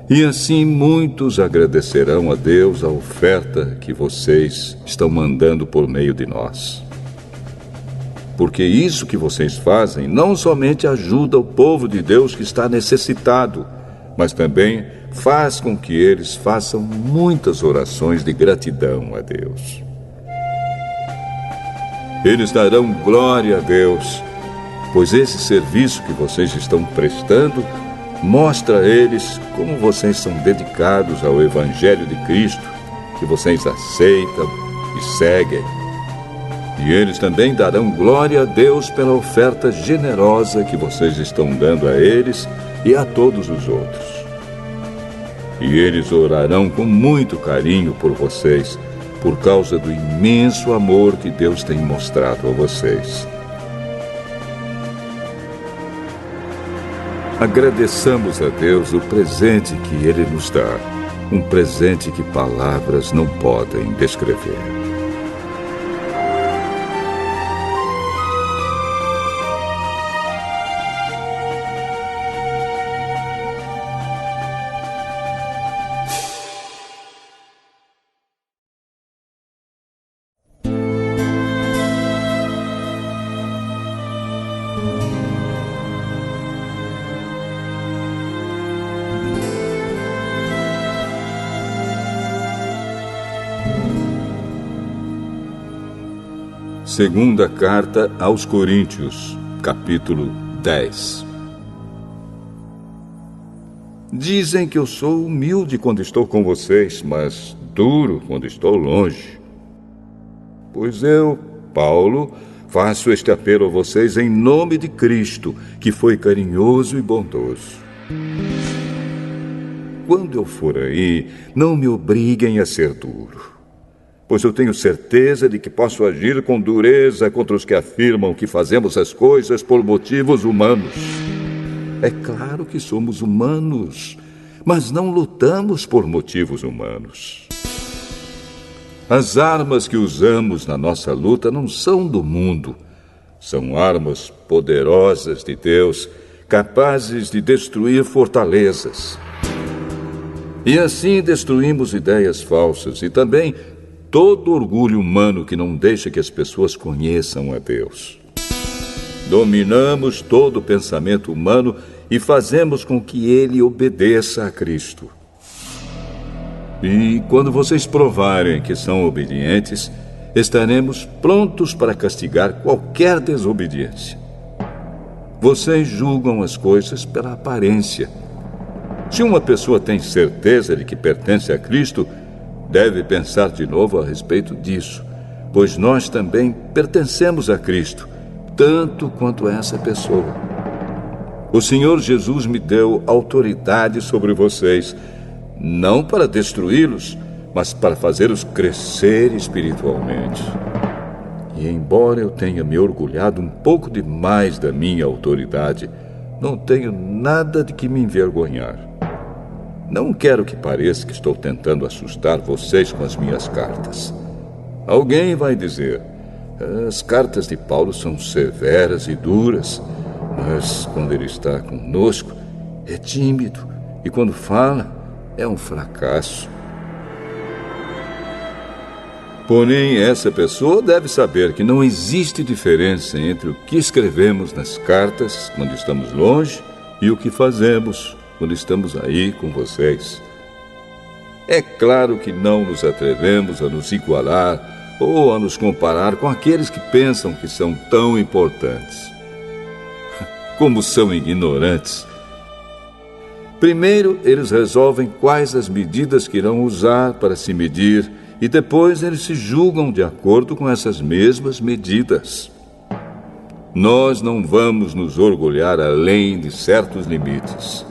E assim muitos agradecerão a Deus a oferta que vocês estão mandando por meio de nós. Porque isso que vocês fazem não somente ajuda o povo de Deus que está necessitado, mas também faz com que eles façam muitas orações de gratidão a Deus. Eles darão glória a Deus, pois esse serviço que vocês estão prestando mostra a eles como vocês são dedicados ao Evangelho de Cristo, que vocês aceitam e seguem. E eles também darão glória a Deus pela oferta generosa que vocês estão dando a eles e a todos os outros. E eles orarão com muito carinho por vocês, por causa do imenso amor que Deus tem mostrado a vocês. Agradeçamos a Deus o presente que Ele nos dá, um presente que palavras não podem descrever. Segunda Carta aos Coríntios, capítulo 10. Dizem que eu sou humilde quando estou com vocês, mas duro quando estou longe. Pois eu, Paulo, faço este apelo a vocês em nome de Cristo, que foi carinhoso e bondoso. Quando eu for aí, não me obriguem a ser duro, pois eu tenho certeza de que posso agir com dureza contra os que afirmam que fazemos as coisas por motivos humanos. É claro que somos humanos, mas não lutamos por motivos humanos. As armas que usamos na nossa luta não são do mundo. São armas poderosas de Deus, capazes de destruir fortalezas. E assim destruímos ideias falsas e também todo orgulho humano que não deixa que as pessoas conheçam a Deus. Dominamos todo o pensamento humano e fazemos com que ele obedeça a Cristo. E quando vocês provarem que são obedientes, estaremos prontos para castigar qualquer desobediência. Vocês julgam as coisas pela aparência. Se uma pessoa tem certeza de que pertence a Cristo, deve pensar de novo a respeito disso, pois nós também pertencemos a Cristo, tanto quanto essa pessoa. O Senhor Jesus me deu autoridade sobre vocês, não para destruí-los, mas para fazê-los crescer espiritualmente. E embora eu tenha me orgulhado um pouco demais da minha autoridade, não tenho nada de que me envergonhar. Não quero que pareça que estou tentando assustar vocês com as minhas cartas. Alguém vai dizer: as cartas de Paulo são severas e duras, mas quando ele está conosco, é tímido, e quando fala, é um fracasso. Porém, essa pessoa deve saber que não existe diferença entre o que escrevemos nas cartas quando estamos longe e o que fazemos quando estamos aí com vocês. É claro que não nos atrevemos a nos igualar ou a nos comparar com aqueles que pensam que são tão importantes. Como são ignorantes! Primeiro, eles resolvem quais as medidas que irão usar para se medir, e depois eles se julgam de acordo com essas mesmas medidas. Nós não vamos nos orgulhar além de certos limites.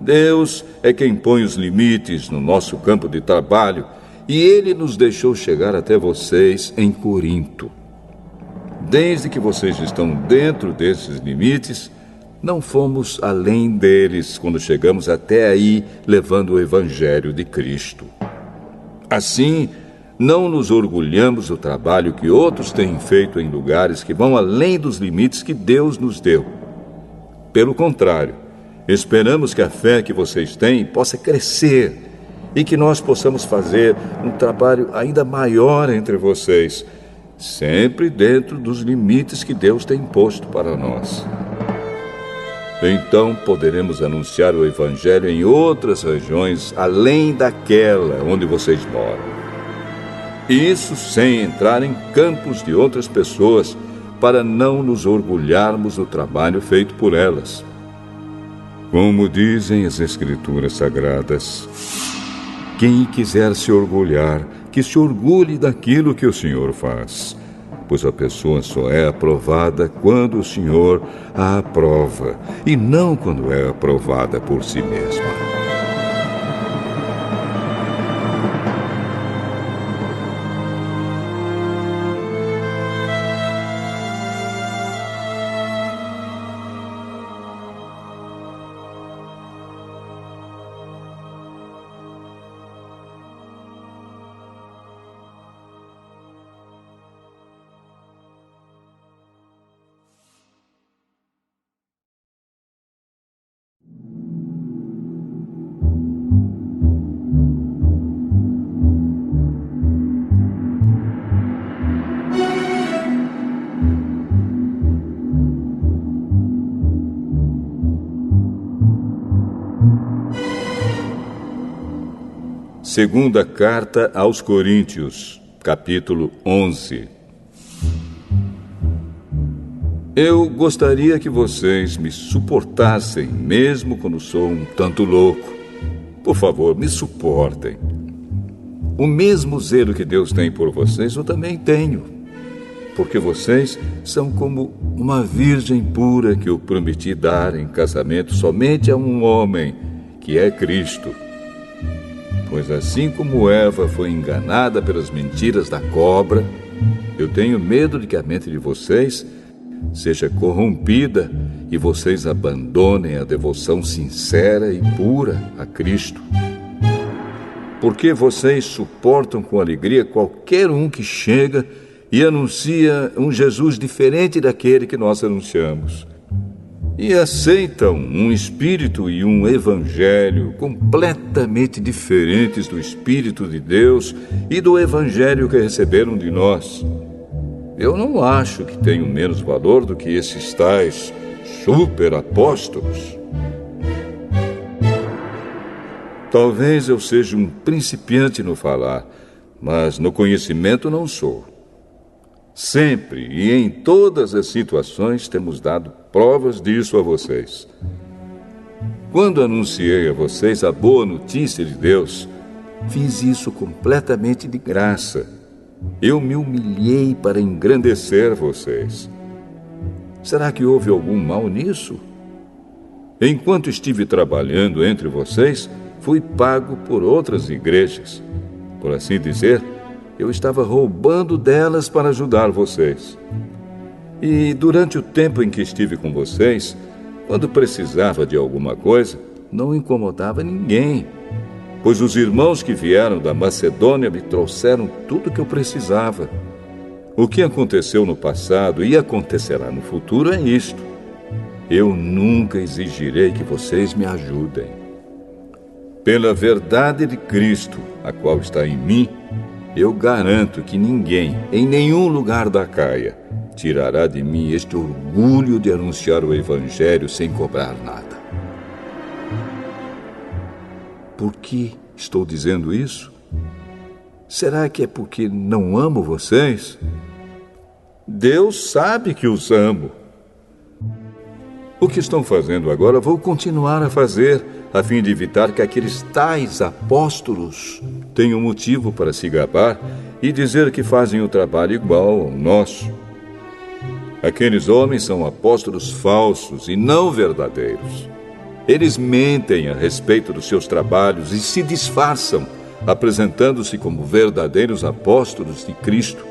Deus é quem põe os limites no nosso campo de trabalho, e Ele nos deixou chegar até vocês em Corinto. Desde que vocês estão dentro desses limites, não fomos além deles quando chegamos até aí levando o Evangelho de Cristo. Assim, não nos orgulhamos do trabalho que outros têm feito em lugares que vão além dos limites que Deus nos deu. Pelo contrário, esperamos que a fé que vocês têm possa crescer e que nós possamos fazer um trabalho ainda maior entre vocês, sempre dentro dos limites que Deus tem imposto para nós. Então poderemos anunciar o Evangelho em outras regiões além daquela onde vocês moram. Isso sem entrar em campos de outras pessoas, para não nos orgulharmos do trabalho feito por elas. Como dizem as Escrituras Sagradas, quem quiser se orgulhar, que se orgulhe daquilo que o Senhor faz, pois a pessoa só é aprovada quando o Senhor a aprova, e não quando é aprovada por si mesma. Segunda Carta aos Coríntios, capítulo 11. Eu gostaria que vocês me suportassem, mesmo quando sou um tanto louco. Por favor, me suportem. O mesmo zelo que Deus tem por vocês, eu também tenho. Porque vocês são como uma virgem pura que eu prometi dar em casamento somente a um homem, que é Cristo. Pois assim como Eva foi enganada pelas mentiras da cobra, eu tenho medo de que a mente de vocês seja corrompida e vocês abandonem a devoção sincera e pura a Cristo. Porque vocês suportam com alegria qualquer um que chega e anuncia um Jesus diferente daquele que nós anunciamos. E aceitam um espírito e um evangelho completamente diferentes do Espírito de Deus e do evangelho que receberam de nós. Eu não acho que tenho menos valor do que esses tais super apóstolos. Talvez eu seja um principiante no falar, mas no conhecimento não sou. Sempre e em todas as situações temos dado provas disso a vocês. Quando anunciei a vocês a boa notícia de Deus, fiz isso completamente de graça. Eu me humilhei para engrandecer vocês. Será que houve algum mal nisso? Enquanto estive trabalhando entre vocês, fui pago por outras igrejas. Por assim dizer, eu estava roubando delas para ajudar vocês. E durante o tempo em que estive com vocês, quando precisava de alguma coisa, não incomodava ninguém, pois os irmãos que vieram da Macedônia me trouxeram tudo o que eu precisava. O que aconteceu no passado e acontecerá no futuro é isto: eu nunca exigirei que vocês me ajudem. Pela verdade de Cristo, a qual está em mim, eu garanto que ninguém, em nenhum lugar da Acaia, tirará de mim este orgulho de anunciar o Evangelho sem cobrar nada. Por que estou dizendo isso? Será que é porque não amo vocês? Deus sabe que os amo. O que estão fazendo agora, vou continuar a fazer, a fim de evitar que aqueles tais apóstolos tenham motivo para se gabar e dizer que fazem o trabalho igual ao nosso. Aqueles homens são apóstolos falsos e não verdadeiros. Eles mentem a respeito dos seus trabalhos e se disfarçam, apresentando-se como verdadeiros apóstolos de Cristo.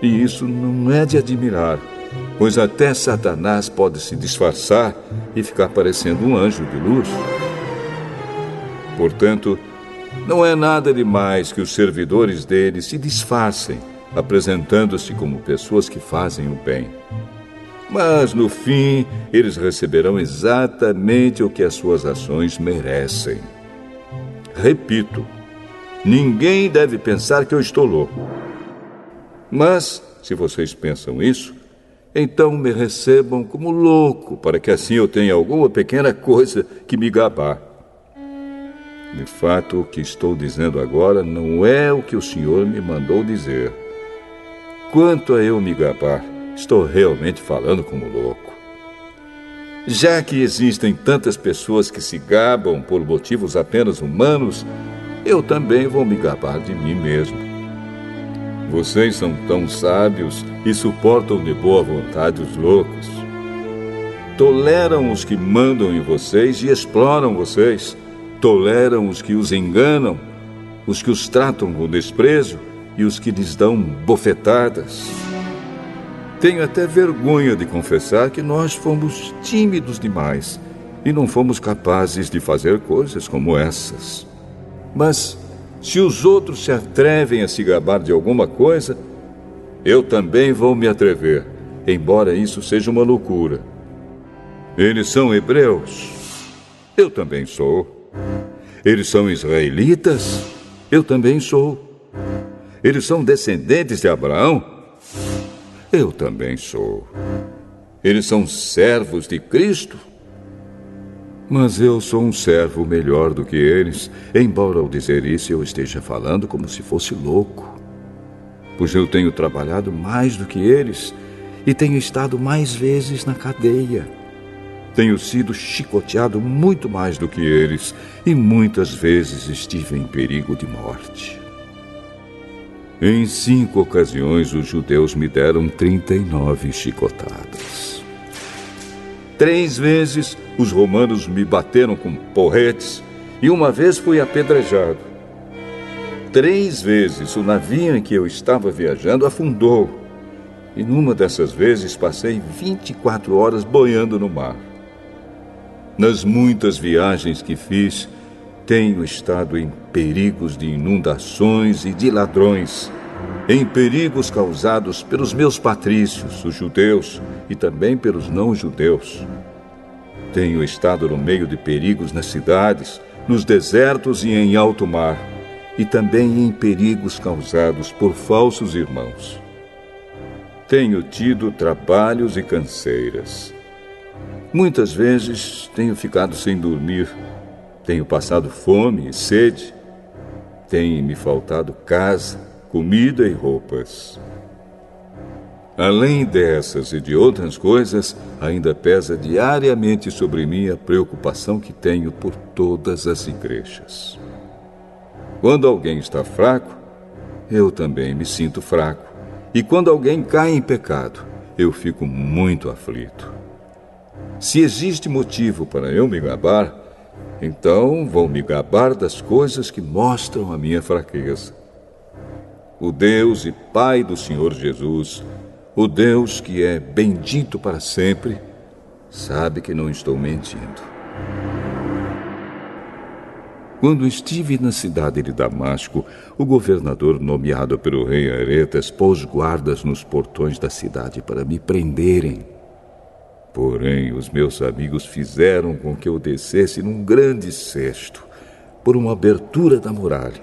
E isso não é de admirar, pois até Satanás pode se disfarçar e ficar parecendo um anjo de luz. Portanto, não é nada demais que os servidores dele se disfarcem, apresentando-se como pessoas que fazem o bem. Mas, no fim, eles receberão exatamente o que as suas ações merecem. Repito, ninguém deve pensar que eu estou louco. Mas, se vocês pensam isso, então me recebam como louco, para que assim eu tenha alguma pequena coisa que me gabar. De fato, o que estou dizendo agora não é o que o Senhor me mandou dizer. Quanto a eu me gabar, estou realmente falando como louco. Já que existem tantas pessoas que se gabam por motivos apenas humanos, eu também vou me gabar de mim mesmo. Vocês são tão sábios e suportam de boa vontade os loucos. Toleram os que mandam em vocês e exploram vocês. Toleram os que os enganam, os que os tratam com desprezo e os que lhes dão bofetadas. Tenho até vergonha de confessar que nós fomos tímidos demais e não fomos capazes de fazer coisas como essas. Mas, se os outros se atrevem a se gabar de alguma coisa, eu também vou me atrever, embora isso seja uma loucura. Eles são hebreus? Eu também sou. Eles são israelitas? Eu também sou. Eles são descendentes de Abraão? Eu também sou. Eles são servos de Cristo? Mas eu sou um servo melhor do que eles, embora ao dizer isso eu esteja falando como se fosse louco. Pois eu tenho trabalhado mais do que eles e tenho estado mais vezes na cadeia. Tenho sido chicoteado muito mais do que eles e muitas vezes estive em perigo de morte. Em 5 ocasiões, os judeus me deram 39 chicotadas. 3 vezes, os romanos me bateram com porretes e uma vez fui apedrejado. 3 vezes, o navio em que eu estava viajando afundou. E numa dessas vezes, passei 24 horas boiando no mar. Nas muitas viagens que fiz, tenho estado em perigos de inundações e de ladrões, em perigos causados pelos meus patrícios, os judeus, e também pelos não-judeus. Tenho estado no meio de perigos nas cidades, nos desertos e em alto mar, e também em perigos causados por falsos irmãos. Tenho tido trabalhos e canseiras. Muitas vezes tenho ficado sem dormir. Tenho passado fome e sede. Tem me faltado casa, comida e roupas. Além dessas e de outras coisas, ainda pesa diariamente sobre mim a preocupação que tenho por todas as igrejas. Quando alguém está fraco, eu também me sinto fraco. E quando alguém cai em pecado, eu fico muito aflito. Se existe motivo para eu me gabar, então vou me gabar das coisas que mostram a minha fraqueza. O Deus e Pai do Senhor Jesus, o Deus que é bendito para sempre, sabe que não estou mentindo. Quando estive na cidade de Damasco, o governador nomeado pelo rei Aretas pôs guardas nos portões da cidade para me prenderem. Porém, os meus amigos fizeram com que eu descesse num grande cesto por uma abertura da muralha.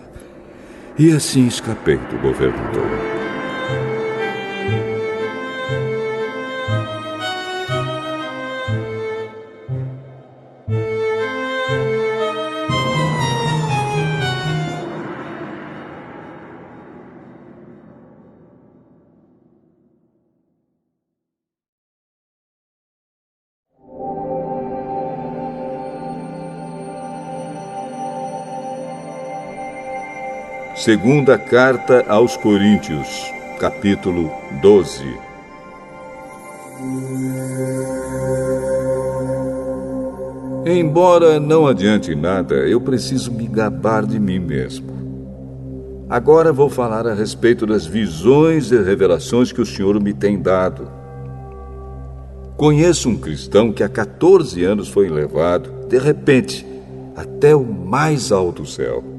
E assim escapei do governador. Segunda carta aos Coríntios, capítulo 12. Embora não adiante nada, eu preciso me gabar de mim mesmo. Agora vou falar a respeito das visões e revelações que o Senhor me tem dado. Conheço um cristão que há 14 anos foi levado, de repente, até o mais alto céu.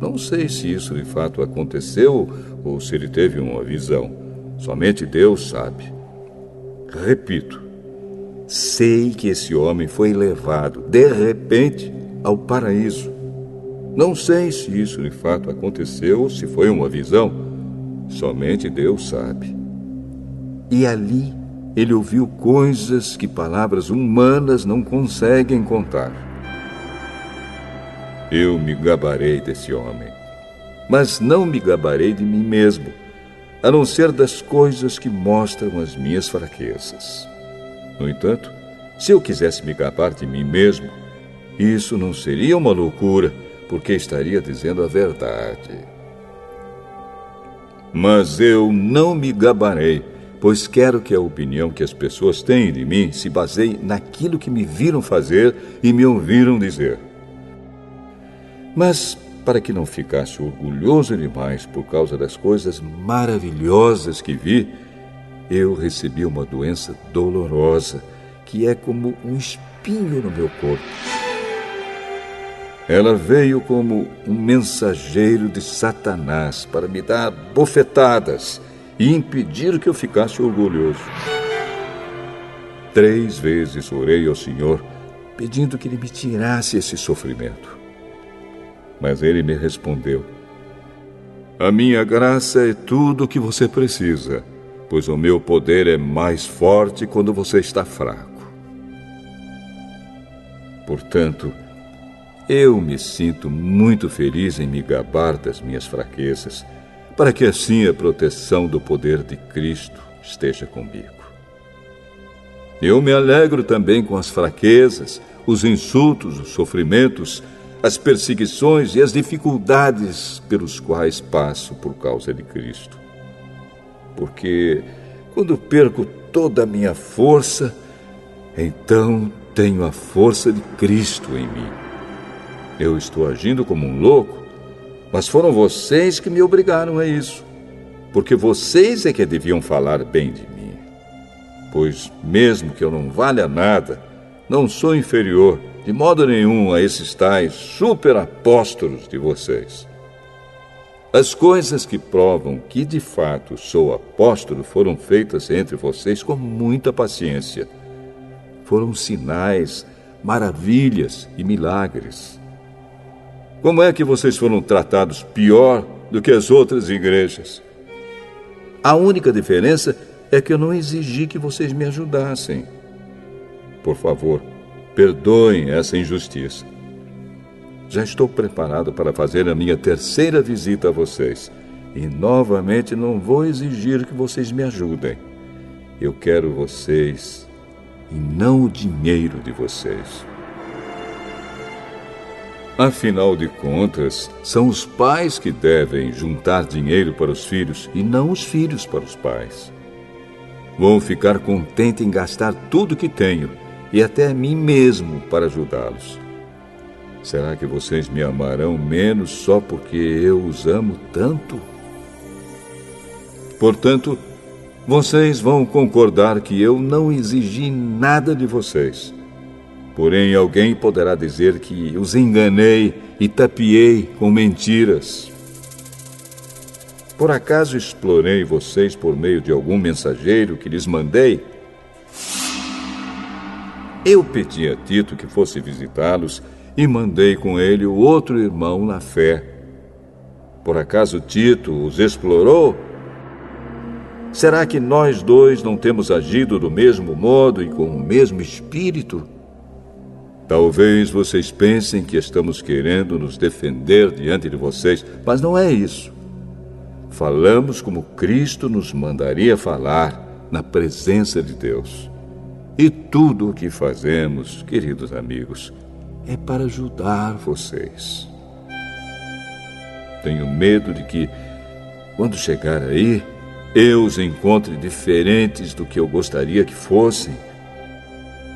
Não sei se isso de fato aconteceu ou se ele teve uma visão. Somente Deus sabe. Repito, sei que esse homem foi levado, de repente, ao paraíso. Não sei se isso de fato aconteceu ou se foi uma visão. Somente Deus sabe. E ali ele ouviu coisas que palavras humanas não conseguem contar. Eu me gabarei desse homem, mas não me gabarei de mim mesmo, a não ser das coisas que mostram as minhas fraquezas. No entanto, se eu quisesse me gabar de mim mesmo, isso não seria uma loucura, porque estaria dizendo a verdade. Mas eu não me gabarei, pois quero que a opinião que as pessoas têm de mim se baseie naquilo que me viram fazer e me ouviram dizer. Mas, para que não ficasse orgulhoso demais por causa das coisas maravilhosas que vi, eu recebi uma doença dolorosa, que é como um espinho no meu corpo. Ela veio como um mensageiro de Satanás para me dar bofetadas e impedir que eu ficasse orgulhoso. 3 vezes orei ao Senhor, pedindo que Ele me tirasse esse sofrimento. Mas ele me respondeu: a minha graça é tudo o que você precisa, pois o meu poder é mais forte quando você está fraco. Portanto, eu me sinto muito feliz em me gabar das minhas fraquezas, para que assim a proteção do poder de Cristo esteja comigo. Eu me alegro também com as fraquezas, os insultos, os sofrimentos, as perseguições e as dificuldades pelos quais passo por causa de Cristo. Porque quando perco toda a minha força, então tenho a força de Cristo em mim. Eu estou agindo como um louco, mas foram vocês que me obrigaram a isso, porque vocês é que deviam falar bem de mim. Pois mesmo que eu não valha nada, não sou inferior de modo nenhum a esses tais superapóstolos de vocês. As coisas que provam que de fato sou apóstolo foram feitas entre vocês com muita paciência. Foram sinais, maravilhas e milagres. Como é que vocês foram tratados pior do que as outras igrejas? A única diferença é que eu não exigi que vocês me ajudassem. Por favor, perdoem essa injustiça. Já estou preparado para fazer a minha 3ª visita a vocês. E novamente não vou exigir que vocês me ajudem. Eu quero vocês e não o dinheiro de vocês. Afinal de contas, são os pais que devem juntar dinheiro para os filhos e não os filhos para os pais. Vou ficar contente em gastar tudo que tenho e até a mim mesmo para ajudá-los. Será que vocês me amarão menos só porque eu os amo tanto? Portanto, vocês vão concordar que eu não exigi nada de vocês. Porém, alguém poderá dizer que os enganei e tapeei com mentiras. Por acaso explorei vocês por meio de algum mensageiro que lhes mandei? Eu pedi a Tito que fosse visitá-los e mandei com ele o outro irmão na fé. Por acaso Tito os explorou? Será que nós dois não temos agido do mesmo modo e com o mesmo espírito? Talvez vocês pensem que estamos querendo nos defender diante de vocês, mas não é isso. Falamos como Cristo nos mandaria falar na presença de Deus. E tudo o que fazemos, queridos amigos, é para ajudar vocês. Tenho medo de que, quando chegar aí, eu os encontre diferentes do que eu gostaria que fossem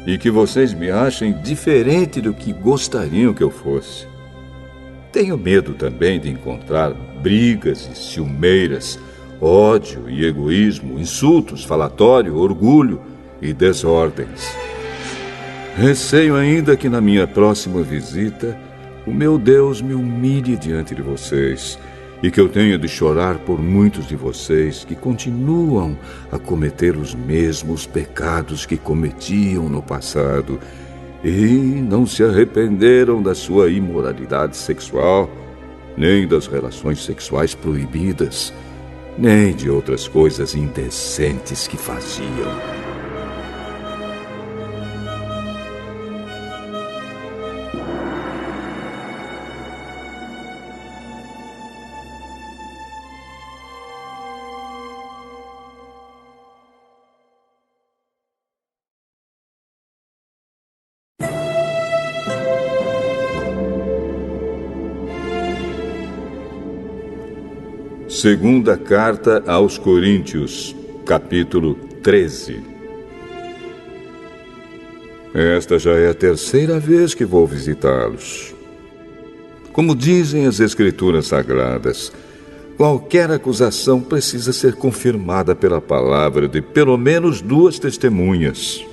e que vocês me achem diferente do que gostariam que eu fosse. Tenho medo também de encontrar brigas e ciumeiras, ódio e egoísmo, insultos, falatório, orgulho e desordens. Receio ainda que na minha próxima visita o meu Deus me humilhe diante de vocês e que eu tenha de chorar por muitos de vocês que continuam a cometer os mesmos pecados que cometiam no passado e não se arrependeram da sua imoralidade sexual, nem das relações sexuais proibidas, nem de outras coisas indecentes que faziam. Segunda Carta aos Coríntios, capítulo 13. Esta já é a terceira vez que vou visitá-los. Como dizem as Escrituras Sagradas, qualquer acusação precisa ser confirmada pela palavra de pelo menos 2 testemunhas.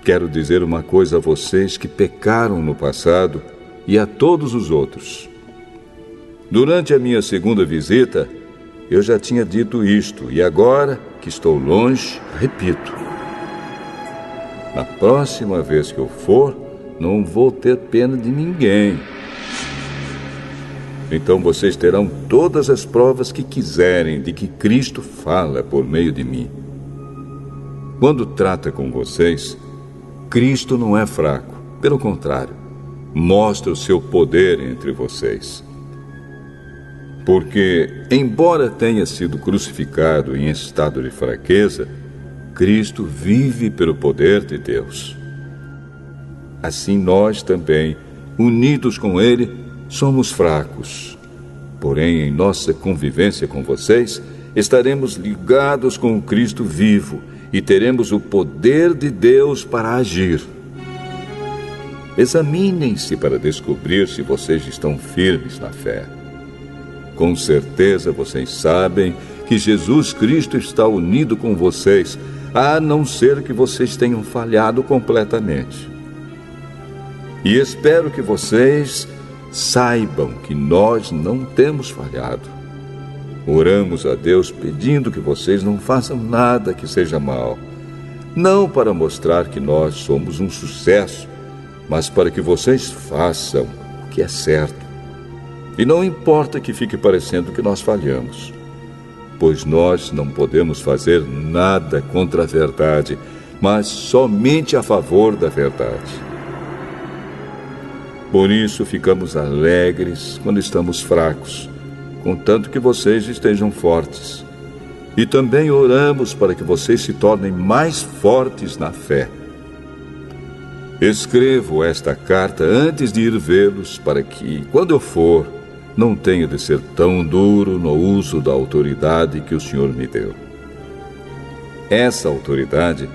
Quero dizer uma coisa a vocês que pecaram no passado e a todos os outros. Durante a minha segunda visita, eu já tinha dito isto, e agora que estou longe, repito. Na próxima vez que eu for, não vou ter pena de ninguém. Então vocês terão todas as provas que quiserem de que Cristo fala por meio de mim. Quando trata com vocês, Cristo não é fraco, pelo contrário, mostra o seu poder entre vocês. Porque, embora tenha sido crucificado em estado de fraqueza, Cristo vive pelo poder de Deus. Assim nós também, unidos com Ele, somos fracos. Porém, em nossa convivência com vocês, estaremos ligados com o Cristo vivo e teremos o poder de Deus para agir. Examinem-se para descobrir se vocês estão firmes na fé. Com certeza vocês sabem que Jesus Cristo está unido com vocês, a não ser que vocês tenham falhado completamente. E espero que vocês saibam que nós não temos falhado. Oramos a Deus pedindo que vocês não façam nada que seja mal, não para mostrar que nós somos um sucesso, mas para que vocês façam o que é certo. E não importa que fique parecendo que nós falhamos, pois nós não podemos fazer nada contra a verdade, mas somente a favor da verdade. Por isso ficamos alegres quando estamos fracos, contanto que vocês estejam fortes. E também oramos para que vocês se tornem mais fortes na fé. Escrevo esta carta antes de ir vê-los, para que, quando eu for, não tenha de ser tão duro no uso da autoridade que o Senhor me deu. Essa autoridade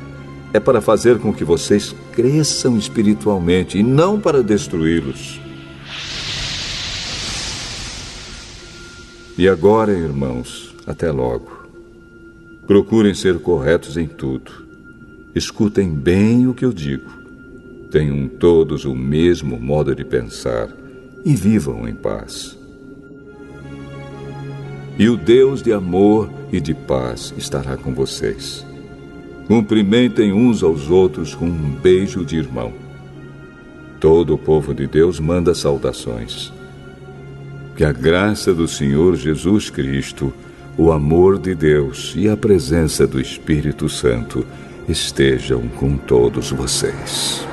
é para fazer com que vocês cresçam espiritualmente e não para destruí-los. E agora, irmãos, até logo. Procurem ser corretos em tudo. Escutem bem o que eu digo. Tenham todos o mesmo modo de pensar e vivam em paz. E o Deus de amor e de paz estará com vocês. Cumprimentem uns aos outros com um beijo de irmão. Todo o povo de Deus manda saudações. Que a graça do Senhor Jesus Cristo, o amor de Deus e a presença do Espírito Santo estejam com todos vocês.